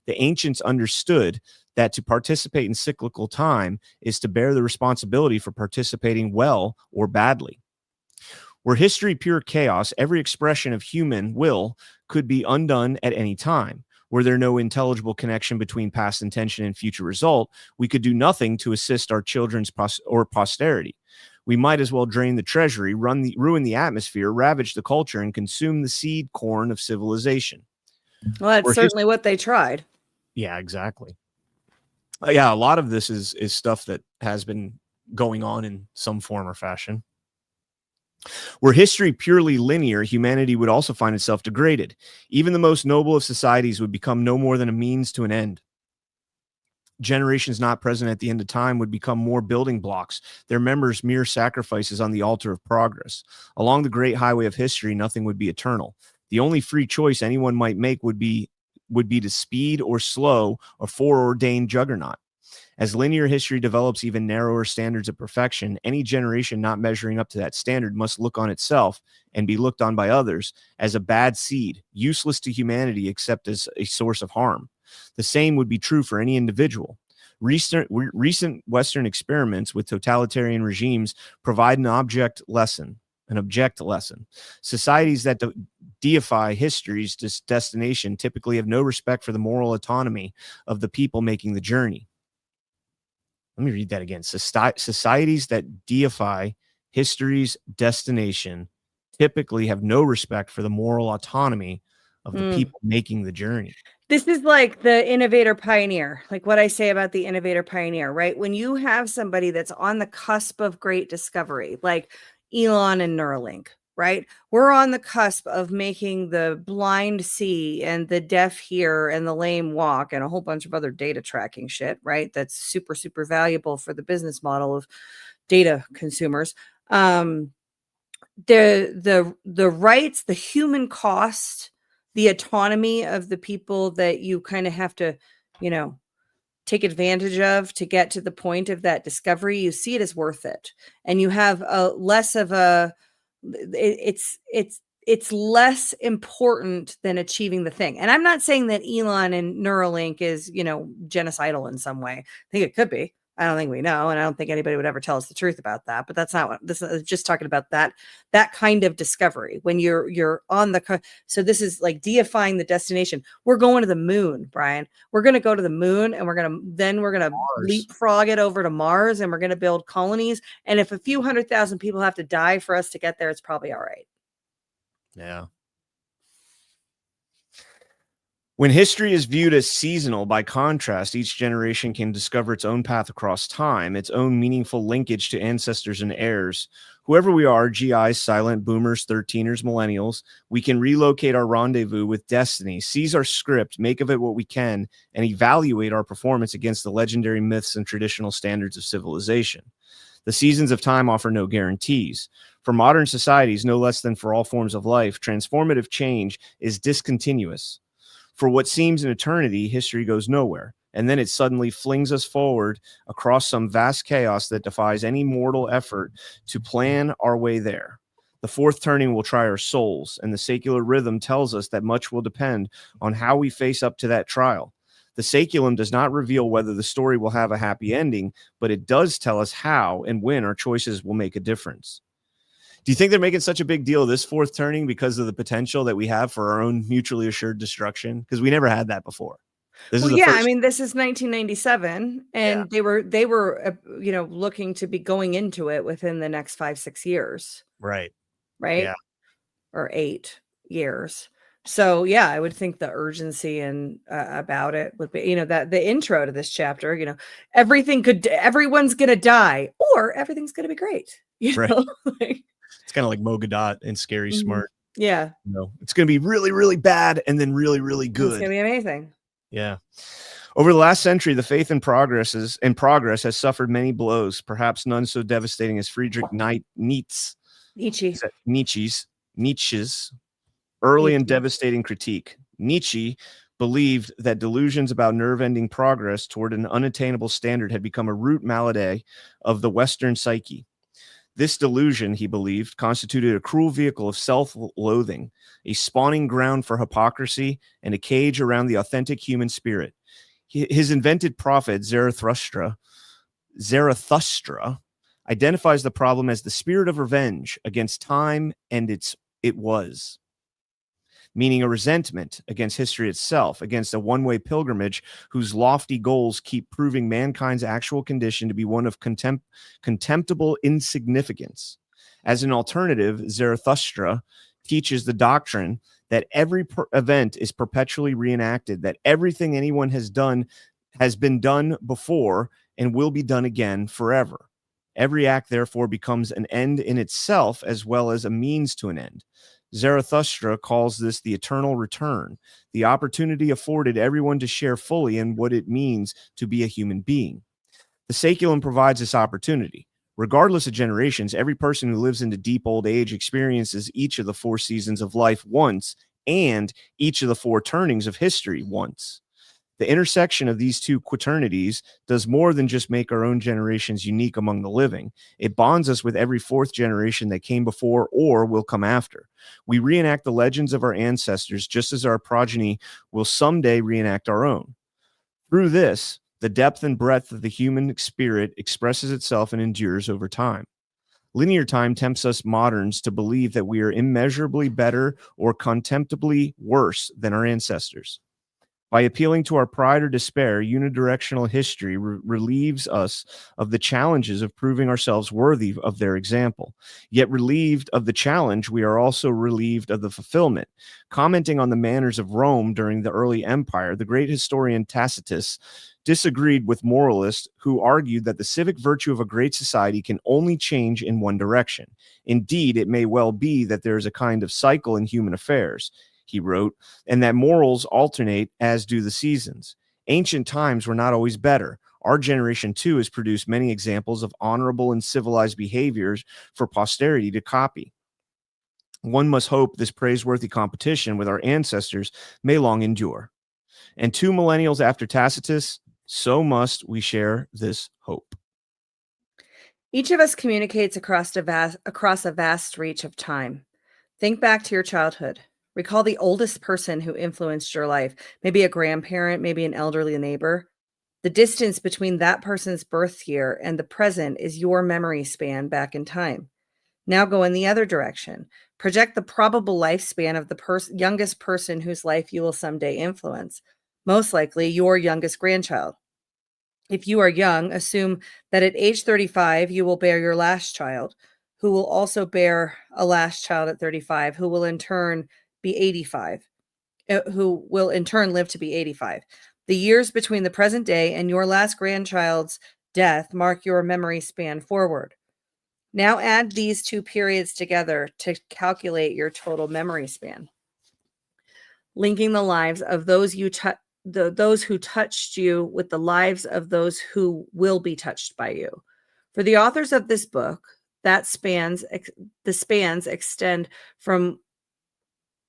the ancients understood that to participate in cyclical time is to bear the responsibility for participating well or badly. Were history pure chaos, every expression of human will could be undone at any time. Were there no intelligible connection between past intention and future result, we could do nothing to assist our children's posterity. We might as well drain the treasury, ruin the atmosphere, ravage the culture, and consume the seed corn of civilization. Well, that's certainly what they tried. Yeah, exactly. Yeah, a lot of this is stuff that has been going on in some form or fashion. Were history purely linear, humanity would also find itself degraded. Even the most noble of societies would become no more than a means to an end. Generations not present at the end of time would become more building blocks, their members mere sacrifices on the altar of progress. Along the great highway of history, nothing would be eternal. The only free choice anyone might make would be to speed or slow a foreordained juggernaut. As linear history develops even narrower standards of perfection, any generation not measuring up to that standard must look on itself and be looked on by others as a bad seed, useless to humanity except as a source of harm. The same would be true for any individual. Recent Western experiments with totalitarian regimes provide an object lesson. Societies that deify history's destination typically have no respect for the moral autonomy of the people making the journey. Let me read that again. Societies that deify history's destination typically have no respect for the moral autonomy of the people making the journey. This is like the innovator pioneer, like what I say about the innovator pioneer, right? When you have somebody that's on the cusp of great discovery, like Elon and Neuralink, right? We're on the cusp of making the blind see and the deaf hear and the lame walk and a whole bunch of other data tracking shit, right? That's super, super valuable for the business model of data consumers. The rights, the human cost, the autonomy of the people that you kind of have to, take advantage of to get to the point of that discovery, you see it as worth it. And you have a less of a, it's less important than achieving the thing. And I'm not saying that Elon and Neuralink is, genocidal in some way. I think it could be. I don't think we know. And I don't think anybody would ever tell us the truth about that, but that's not what this is. Just talking about that kind of discovery when you're on so this is like deifying the destination. We're going to the moon, Brian. We're going to go to the moon and we're going to leapfrog it over to Mars and we're going to build colonies. And if a few 100,000 people have to die for us to get there, it's probably all right. Yeah. When history is viewed as seasonal, by contrast, each generation can discover its own path across time, its own meaningful linkage to ancestors and heirs. Whoever we are, GIs, silent, boomers, 13ers, millennials, we can relocate our rendezvous with destiny, seize our script, make of it what we can, and evaluate our performance against the legendary myths and traditional standards of civilization. The seasons of time offer no guarantees. For modern societies, no less than for all forms of life, transformative change is discontinuous. For what seems an eternity, history goes nowhere. and then it suddenly flings us forward across some vast chaos that defies any mortal effort to plan our way there. The fourth turning will try our souls, and the secular rhythm tells us that much will depend on how we face up to that trial. The saculum does not reveal whether the story will have a happy ending, but it does tell us how and when our choices will make a difference. Do you think they're making such a big deal of this fourth turning because of the potential that we have for our own mutually assured destruction? Because we never had that before. This is the yeah, first. I mean, this is 1997, and they were looking to be going into it within the next 5-6 years. Right. Yeah. Or 8 years. So yeah, I would think the urgency and about it would be, that the intro to this chapter, everyone's gonna die, or everything's gonna be great. Right. It's kind of like Mo Gadot and Scary Smart. Yeah. It's gonna be really, really bad and then really, really good. It's gonna be amazing. Yeah. Over the last century, the faith in progress has suffered many blows, perhaps none so devastating as Friedrich Nietzsche's early and devastating critique. Nietzsche believed that delusions about nerve-ending progress toward an unattainable standard had become a root malady of the Western psyche. This delusion, he believed, constituted a cruel vehicle of self-loathing, a spawning ground for hypocrisy, and a cage around the authentic human spirit. His invented prophet, Zarathustra, identifies the problem as the spirit of revenge against time and it was, meaning a resentment against history itself, against a one-way pilgrimage whose lofty goals keep proving mankind's actual condition to be one of contemptible insignificance. As an alternative, Zarathustra teaches the doctrine that every event is perpetually reenacted, that everything anyone has done has been done before and will be done again forever. Every act, therefore, becomes an end in itself as well as a means to an end. Zarathustra calls this the eternal return, the opportunity afforded everyone to share fully in what it means to be a human being. The saculum provides this opportunity. Regardless of generations, every person who lives into deep old age experiences each of the 4 seasons of life once and each of the 4 turnings of history once. The intersection of these two quaternities does more than just make our own generations unique among the living. It bonds us with every 4th generation that came before or will come after. We reenact the legends of our ancestors just as our progeny will someday reenact our own. Through this, the depth and breadth of the human spirit expresses itself and endures over time. Linear time tempts us moderns to believe that we are immeasurably better or contemptibly worse than our ancestors. By appealing to our pride or despair, unidirectional history relieves us of the challenges of proving ourselves worthy of their example. Yet relieved of the challenge, we are also relieved of the fulfillment. Commenting on the manners of Rome during the early empire, the great historian Tacitus disagreed with moralists who argued that the civic virtue of a great society can only change in one direction. Indeed, it may well be that there is a kind of cycle in human affairs, he wrote, and that morals alternate as do the seasons. Ancient times were not always better. Our generation, too, has produced many examples of honorable and civilized behaviors for posterity to copy. One must hope this praiseworthy competition with our ancestors may long endure. And 2 millennials after Tacitus, so must we share this hope. Each of us communicates across a vast reach of time. Think back to your childhood. Recall the oldest person who influenced your life, maybe a grandparent, maybe an elderly neighbor. The distance between that person's birth year and the present is your memory span back in time. Now go in the other direction. Project the probable lifespan of the youngest person whose life you will someday influence, most likely your youngest grandchild. If you are young, assume that at age 35, you will bear your last child, who will also bear a last child at 35, who will in turn be 85, who will in turn live to be 85. The years between the present day and your last grandchild's death mark your memory span forward. Now add these 2 periods together to calculate your total memory span. Linking the lives of those who touched you with the lives of those who will be touched by you. For the authors of this book, the spans extend from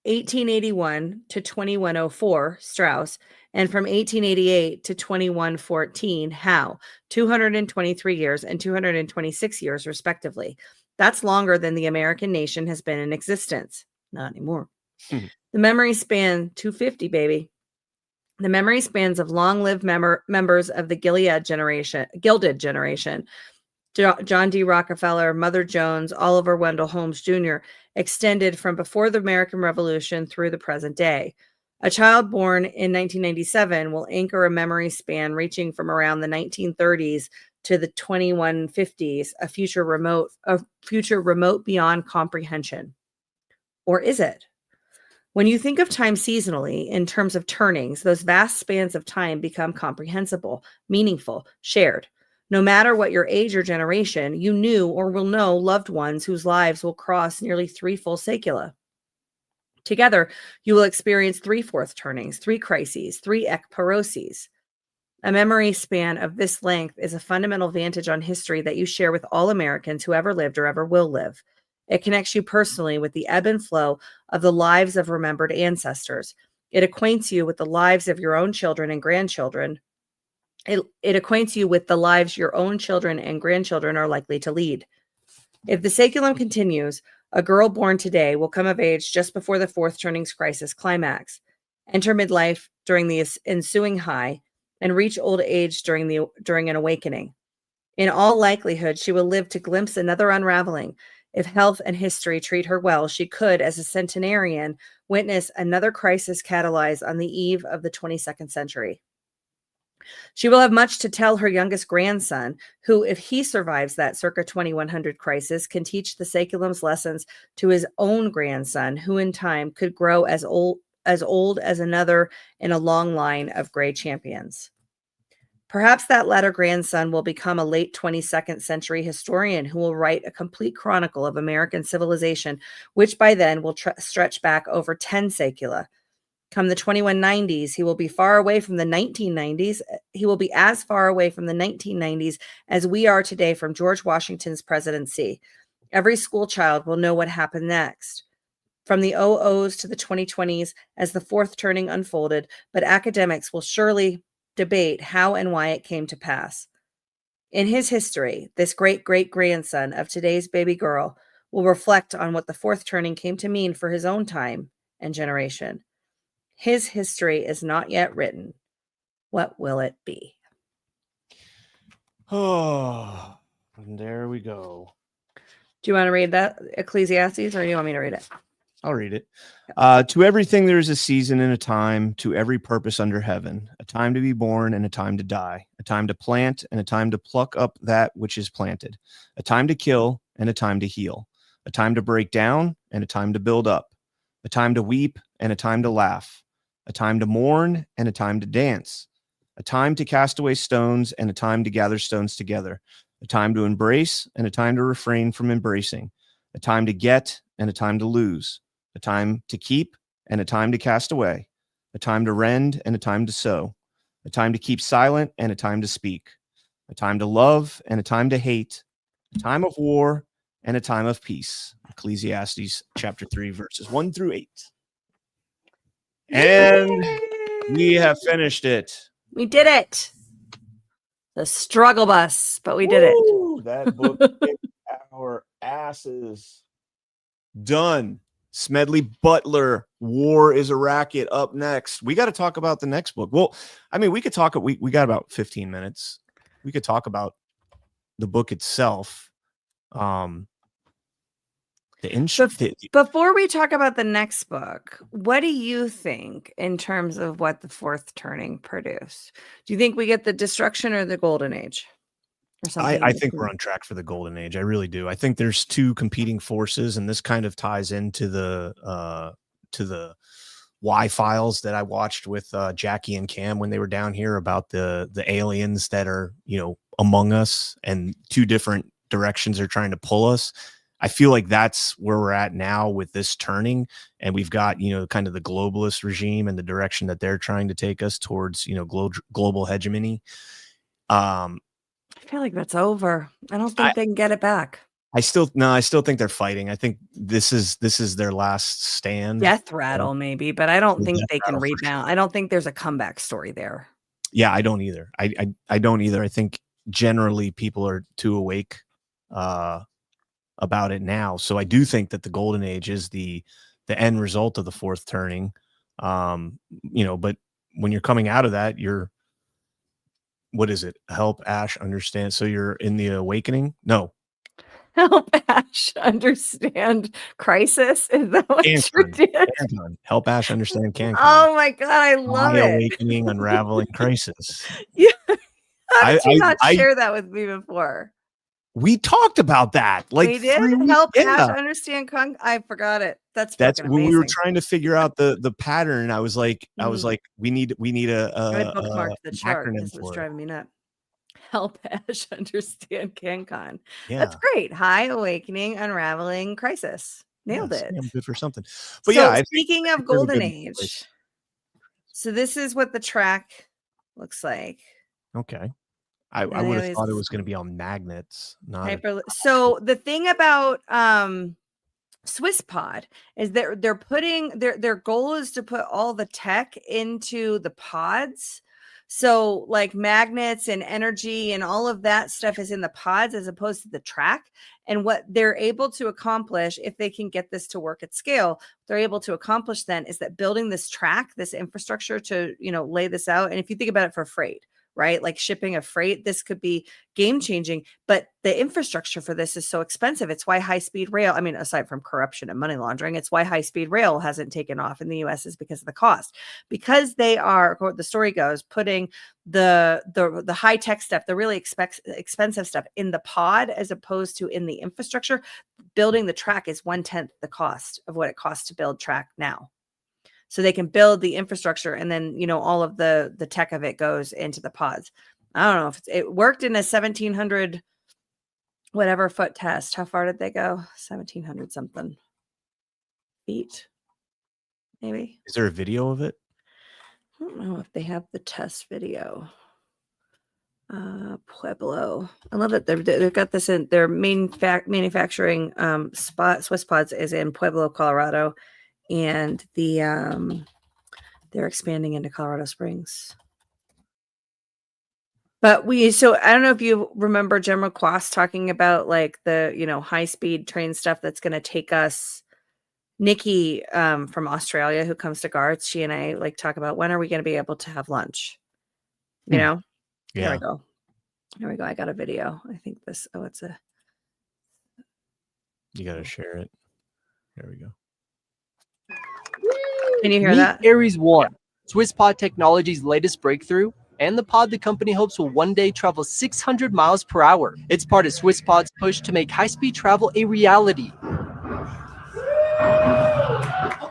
1881 to 2104, Strauss, And from 1888 to 2114, Howe, 223 years and 226 years, respectively. That's longer than the American nation has been in existence. Not anymore. Hmm. The memory span, 250, baby. The memory spans of long-lived members of the Gilded generation, John D. Rockefeller, Mother Jones, Oliver Wendell Holmes Jr., extended from before the American Revolution through the present day. A child born in 1997 will anchor a memory span reaching from around the 1930s to the 2150s, a future remote beyond comprehension. Or is it? When you think of time seasonally in terms of turnings, those vast spans of time become comprehensible, meaningful, shared. No matter what your age or generation, you knew or will know loved ones whose lives will cross nearly 3 full sacula. Together, you will experience 3 fourth turnings, 3 crises, 3 ekparoses. A memory span of this length is a fundamental vantage on history that you share with all Americans who ever lived or ever will live. It connects you personally with the ebb and flow of the lives of remembered ancestors. It acquaints you with the lives of your own children and grandchildren. It acquaints you with the lives your own children and grandchildren are likely to lead. If the saculum continues, a girl born today will come of age just before the 4th turnings crisis climax, enter midlife during the ensuing high, and reach old age during an awakening. In all likelihood, she will live to glimpse another unraveling. If health and history treat her well, she could, as a centenarian, witness another crisis catalyze on the eve of the 22nd century. She will have much to tell her youngest grandson, who, if he survives that circa 2100 crisis, can teach the saculum's lessons to his own grandson, who in time could grow as old as another in a long line of gray champions. Perhaps that latter grandson will become a late 22nd century historian who will write a complete chronicle of American civilization, which by then will stretch back over 10 sacula. Come the 2190s, he will be far away from the 1990s. He will be as far away from the 1990s as we are today from George Washington's presidency. Every school child will know what happened next. From the 00s to the 2020s as the 4th turning unfolded, but academics will surely debate how and why it came to pass. In his history, this great-great-grandson of today's baby girl will reflect on what the 4th turning came to mean for his own time and generation. His history is not yet written. What will it be? Oh, and there we go. Do you want to read that Ecclesiastes, or do you want me to read it? I'll read it. To everything there is a season and a time, to every purpose under heaven, a time to be born and a time to die, a time to plant and a time to pluck up that which is planted, a time to kill and a time to heal, a time to break down and a time to build up, a time to weep and a time to laugh, a time to mourn and a time to dance, a time to cast away stones and a time to gather stones together, a time to embrace and a time to refrain from embracing, a time to get and a time to lose, a time to keep and a time to cast away, a time to rend and a time to sow, a time to keep silent and a time to speak, a time to love and a time to hate, a time of war and a time of peace. Ecclesiastes chapter 3, verses 1 through 8. And we have finished it. We did it. The struggle bus, but we did it. That book kicked our asses. Done. Smedley, Butler, War is a Racket up next. We got to talk about the next book. Well, I mean, we could talk. We got about 15 minutes. We could talk about the book itself. Before we talk about the next book, what do you think in terms of what the 4th turning produced? Do you think we get the destruction or the golden age? Or something? I think we're on track for the golden age. I really do. I think there's 2 competing forces, and this kind of ties into the Y files that I watched with Jackie and Cam when they were down here about the aliens that are, among us, and 2 different directions are trying to pull us. I feel like that's where we're at now with this turning, and we've got, kind of the globalist regime and the direction that they're trying to take us towards, global hegemony. I feel like that's over. I don't think they can get it back. I still think they're fighting. I think this is their last stand. Death rattle, maybe, but I don't think they can rattle for rebound. I don't think there's a comeback story there. Yeah, I don't either. I don't either. I think generally people are too awake about it now. So I do think that the golden age is the end result of the fourth turning. But when you're coming out of that, what is it? Help Ashe understand. So you're in the awakening? No. Help Ashe understand crisis. Is that what you did? CannCon. Help Ashe understand CannCon. Oh my God, I love it. Awakening, unraveling crisis. Yeah. How did you not share that with me before? We talked about that. Like we did. Help Ashe understand. I forgot it. That's when amazing. we were trying to figure out the pattern. I was like, we need a bookmark the chart. acronym This was for it. driving me nuts. Help Ashe understand CannCon. Yeah. That's great. High, awakening, unraveling, crisis. Nailed it. I'm good for something. But speaking of golden age, so this is what the track looks like. Okay. I would have thought it was going to be on magnets. So the thing about Swiss Pod is that they're putting their goal is to put all the tech into the pods. So like magnets and energy and all of that stuff is in the pods as opposed to the track. And what they're able to accomplish, if they can get this to work at scale, they're able to accomplish then is that building this track, this infrastructure to, lay this out. And if you think about it for freight, right? Like shipping a freight, this could be game changing, but the infrastructure for this is so expensive. It's why high-speed rail, I mean, aside from corruption and money laundering, it's why high-speed rail hasn't taken off in the US is because of the cost. Because they are, the story goes, putting the high-tech stuff, the really expensive stuff in the pod as opposed to in the infrastructure, building the track is 1/10 the cost of what it costs to build track now. So they can build the infrastructure and then, all of the tech of it goes into the pods. I don't know if it worked in a 1,700 whatever foot test. How far did they go? 1,700 something feet, maybe. Is there a video of it? I don't know if they have the test video. Pueblo. I love that they've got this in their main manufacturing spot. Swiss Pods is in Pueblo, Colorado. And they're expanding into Colorado Springs. But I don't know if you remember General Quast talking about like the, high speed train stuff that's going to take us. Nikki from Australia who comes to Garts, she and I like talk about when are we going to be able to have lunch? Yeah. Here we go. I got a video. I think You got to share it. There we go. Can you hear that? Aries 1, Swiss Pod Technology's latest breakthrough, and the pod the company hopes will one day travel 600 miles per hour. It's part of Swiss Pod's push to make high-speed travel a reality.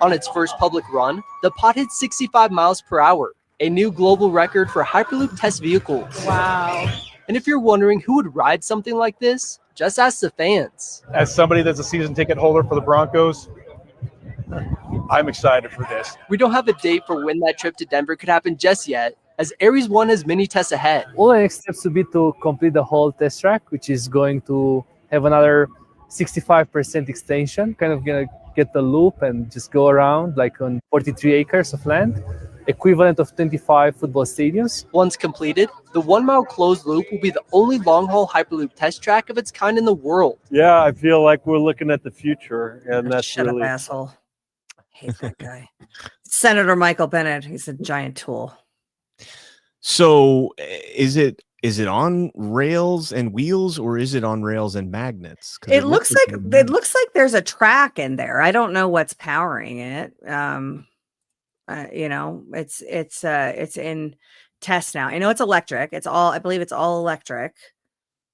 On its first public run, the pod hit 65 miles per hour, a new global record for Hyperloop test vehicles. Wow. And if you're wondering who would ride something like this, just ask the fans. As somebody that's a season ticket holder for the Broncos, I'm excited for this. We don't have a date for when that trip to Denver could happen just yet, as Aries 1 has many tests ahead. All the next steps would be to complete the whole test track, which is going to have another 65% extension, kind of going to get the loop and just go around like on 43 acres of land, equivalent of 25 football stadiums. Once completed, the 1 mile closed loop will be the only long-haul Hyperloop test track of its kind in the world. Yeah, I feel like we're looking at the future, and that's Shut really up, asshole. I hate that guy. Senator Michael Bennett. He's a giant tool. So is it on rails and wheels, or is it on rails and magnets? It looks like there's a track in there. I don't know what's powering it. It's in test now. I know it's electric. I believe it's all electric.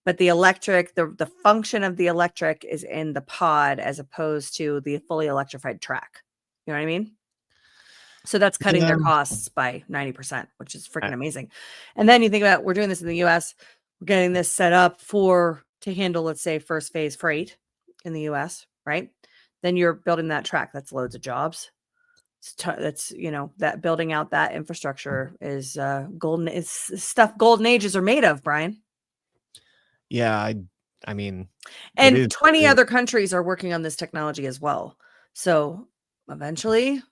But the electric, the function of the electric is in the pod as opposed to the fully electrified track. You know what I mean? So that's cutting their costs by 90%, which is freaking amazing. And then you think about, we're doing this in the US, we're getting this set up to handle, let's say, first phase freight in the US, right? Then you're building that track. That's loads of jobs. That building out that infrastructure is golden. It's stuff golden ages are made of, Brian. Yeah, I mean, and 20 other countries are working on this technology as well. So eventually,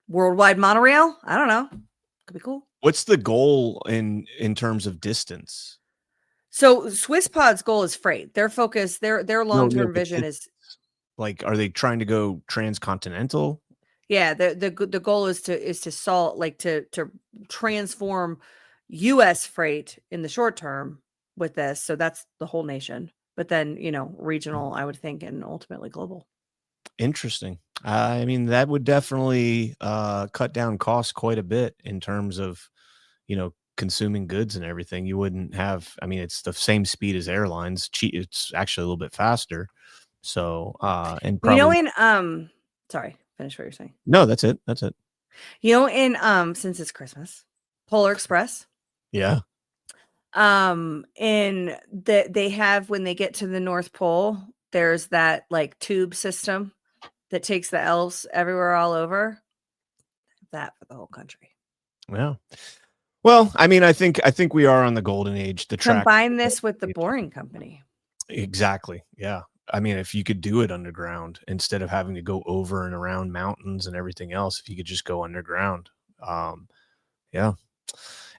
worldwide monorail. I don't know. Could be cool. What's the goal in terms of distance? So SwissPod's goal is freight. Their focus, their long-term vision is like, are they trying to go transcontinental? Yeah, the goal is to solve, like to transform U.S. freight in the short term with this. So that's the whole nation, but then regional, I would think, and ultimately global. Interesting. I mean, that would definitely cut down costs quite a bit in terms of consuming goods and everything. You wouldn't have. I mean, it's the same speed as airlines. It's actually a little bit faster. So and probably sorry. Finish what you're saying. No, that's it. In since it's Christmas, Polar Express. Yeah. In they have, when they get to the North Pole, there's that like tube system that takes the elves everywhere, all over. That for the whole country. Yeah. Well, I mean, I think we are on the golden age. Combine this with the Boring Company. Exactly. Yeah. I mean, if you could do it underground instead of having to go over and around mountains and everything else, if you could just go underground. Yeah.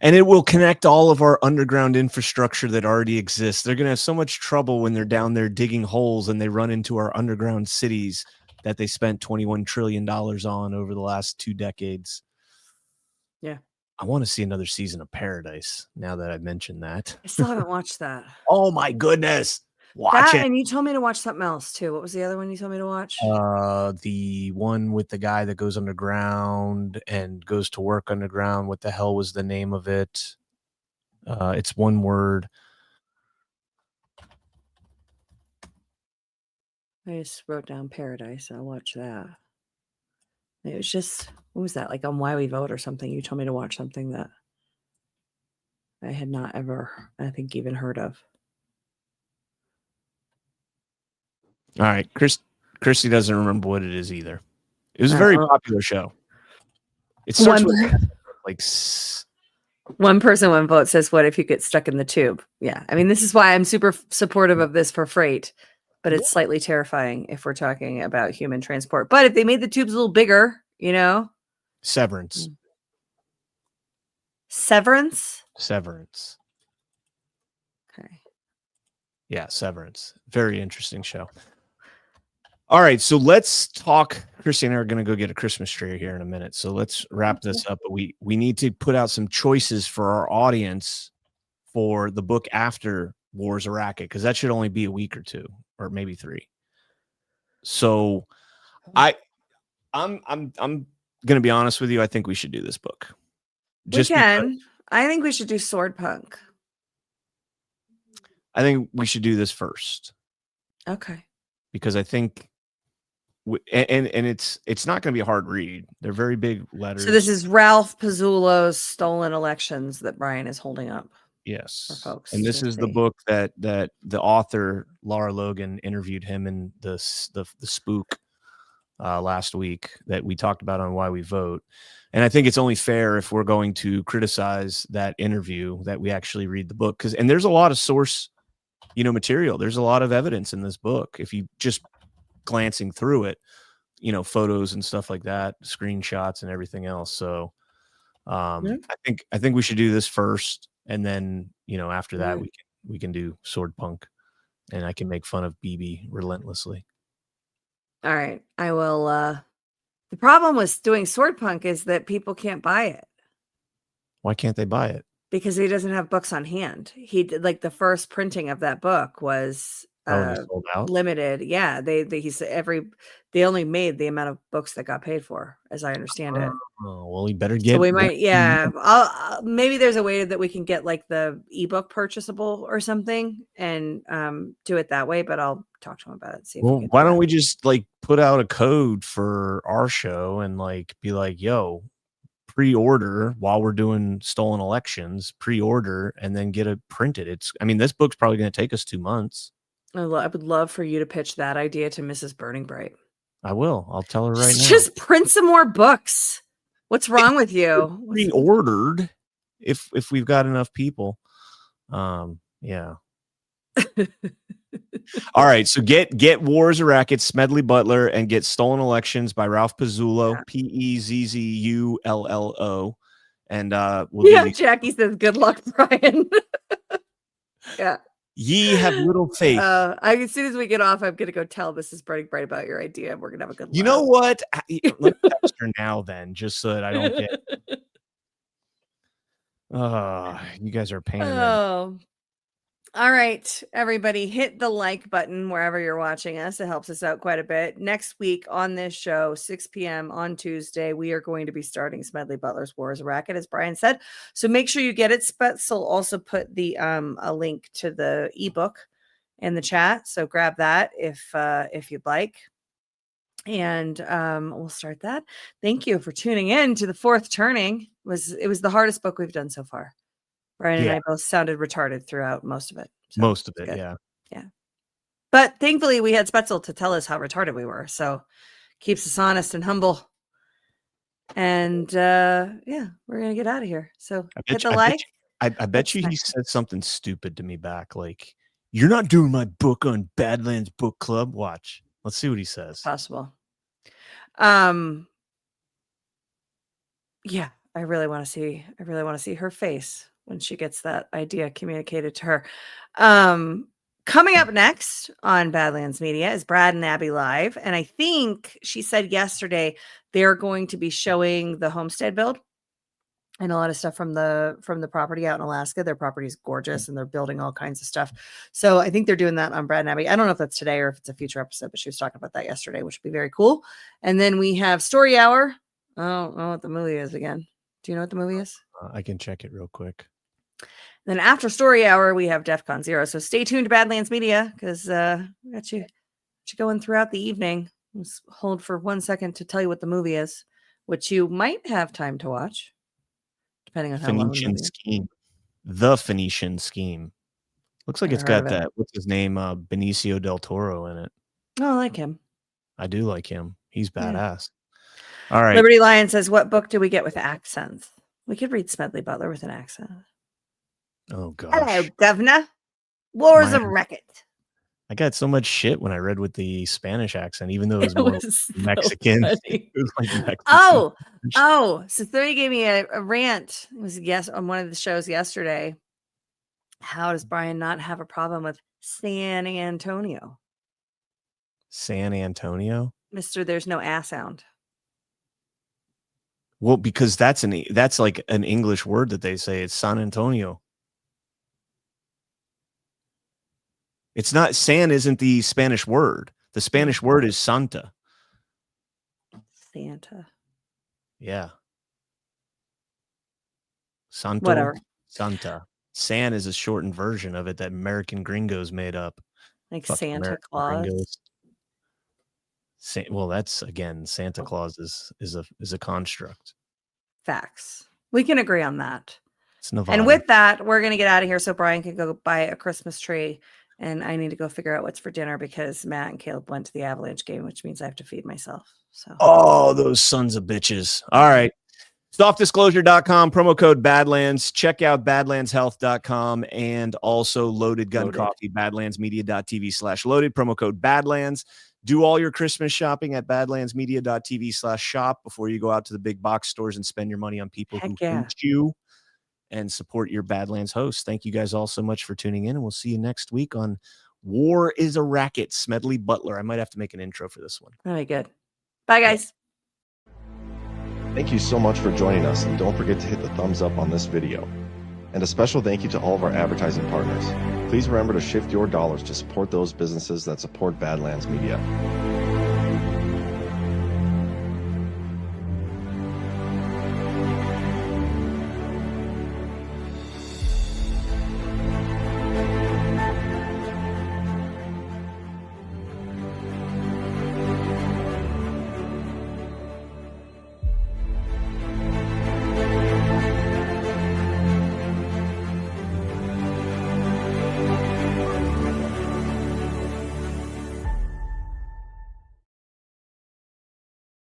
And it will connect all of our underground infrastructure that already exists. They're going to have so much trouble when they're down there digging holes and they run into our underground cities that they spent $21 trillion on over the last 2 decades. Yeah. I want to see another season of Paradise now that I've mentioned that. I still haven't watched that. Oh my goodness. Watch it. And you told me to watch something else too. What was the other one you told me to watch? The one with the guy that goes underground and goes to work underground. What the hell was the name of it? It's one word. I just wrote down Paradise. I'll watch that. It was just, what was that? Like on Why We Vote or something. You told me to watch something that I had not ever, I think, even heard of. All right. Christy doesn't remember what it is either. It was a very popular show. It starts with like one person, one vote says, what if you get stuck in the tube? Yeah. I mean, this is why I'm super supportive of this for freight, but it's slightly terrifying if we're talking about human transport. But if they made the tubes a little bigger, Severance. Severance. Okay. Yeah, Severance. Very interesting show. All right, so let's talk. Christy and I are going to go get a Christmas tree here in a minute. So let's wrap this up. But we need to put out some choices for our audience for the book after Wars of Racket, because that should only be a week or 2 or maybe 3. So I'm going to be honest with you. I think we should do this book. I think we should do Sword Punk. I think we should do this first. Okay. Because I think, and it's not going to be a hard read. They're very big letters. So this is Ralph Pizzulo's Stolen Elections that Brian is holding up. Yes. For folks. And this is the book that the author, Laura Logan, interviewed him in the Spook last week that we talked about on Why We Vote. And I think it's only fair, if we're going to criticize that interview, that we actually read the book. And there's a lot of source material. There's a lot of evidence in this book. If you just glancing through it, photos and stuff like that, screenshots and everything else. So I think we should do this first. And then, after that, we can do Sword Punk, and I can make fun of BB relentlessly. All right. I will. The problem with doing Sword Punk is that people can't buy it. Why can't they buy it? Because he doesn't have books on hand. He did, like, the first printing of that book was sold out? Limited. Yeah, they only made the amount of books that got paid for, as I understand it. Oh, well, we better get. So we might, maybe there's a way that we can get like the ebook purchasable or something, and do it that way. But I'll talk to him about it. See if why don't we just like put out a code for our show and like be like, yo, pre-order while we're doing Stolen Elections, pre-order and then get it printed. This book's probably going to take us 2 months. I would love for you to pitch that idea to Mrs. Burning Bright. I will. I'll tell her right now. Just print some more books. What's wrong with you? Pre-ordered if we've got enough people. Yeah. All right, so get Wars of Racket, Smedley Butler, and get Stolen Elections by Ralph Pizzullo, Pezzullo, and we'll do Jackie says, "Good luck, Brian." Yeah. Ye have little faith. As soon as we get off, I'm gonna go tell Mrs. Bright about your idea. We're gonna have a good. You know what? Let me text her now, then, just so that I don't get. You guys are a pain in the. All right, everybody, hit the like button wherever you're watching us. It helps us out quite a bit. Next week on this show, 6 p.m. on Tuesday, we are going to be starting Smedley Butler's Wars of Racket, as Brian said. So make sure you get it. Spetzel also put the a link to the ebook in the chat. So grab that if you'd like. And we'll start that. Thank you for tuning in to the Fourth Turning. It was the hardest book we've done so far. Brian and I both sounded retarded throughout most of it. So most of it, good. Yeah. But thankfully, we had Spetzel to tell us how retarded we were. So keeps us honest and humble. And we're going to get out of here. So hit the like. I bet you he said something stupid to me back. Like, you're not doing my book on Badlands Book Club. Watch. Let's see what he says. Possible. I really want to see her face when she gets that idea communicated to her. Coming up next on Badlands Media is Brad and Abby Live. And I think she said yesterday they're going to be showing the homestead build and a lot of stuff from the property out in Alaska. Their property is gorgeous and they're building all kinds of stuff. So I think they're doing that on Brad and Abby. I don't know if that's today or if it's a future episode, but she was talking about that yesterday, which would be very cool. And then we have Story Hour. I don't know what the movie is again. Do you know what the movie is? I can check it real quick. Then after Story Hour, we have DEFCON 0. So stay tuned to Badlands Media because we got you going throughout the evening. Let's hold for 1 second to tell you what the movie is, which you might have time to watch, depending on how long Phoenician Scheme. The Phoenician Scheme. Looks like it's got that, what's his name, Benicio del Toro in it. Oh, I like him. I do like him. He's badass. Yeah. All right. Liberty Lion says, what book do we get with accents? We could read Smedley Butler with an accent. Oh, gosh. Hello, Governor. Wars of Racket. I got so much shit when I read with the Spanish accent, even though it was Mexican. It was like Mexican. Oh, so 30 gave me a rant. It was on one of the shows yesterday. How does Brian not have a problem with San Antonio? San Antonio? Mr. There's no ass sound. Well, because that's like an English word that they say. It's San Antonio. It's not. San isn't the Spanish word. The Spanish word is Santa. Santa. Yeah. Santo. Whatever. Santa. San is a shortened version of it that American gringos made up. Like Fucking Santa American Claus. Gringos. Well, that's again, Santa Claus is a construct. Facts. We can agree on that. It's Nevada. And with that, we're gonna get out of here so Brian can go buy a Christmas tree. And I need to go figure out what's for dinner because Matt and Caleb went to the Avalanche game, which means I have to feed myself. So those sons of bitches. All right. Softdisclosure.com, promo code Badlands. Check out badlandshealth.com and also Loaded Gun Coffee, badlandsmedia.tv/loaded, promo code Badlands. Do all your Christmas shopping at badlandsmedia.tv/shop before you go out to the big box stores and spend your money on people who hate you. And support your Badlands host. Thank you guys all so much for tuning in, and we'll see you next week on War is a Racket, Smedley Butler. I might have to make an intro for this one. Very good. Bye, guys. Thank you so much for joining us, and don't forget to hit the thumbs up on this video. And a special thank you to all of our advertising partners. Please remember to shift your dollars to support those businesses that support Badlands Media.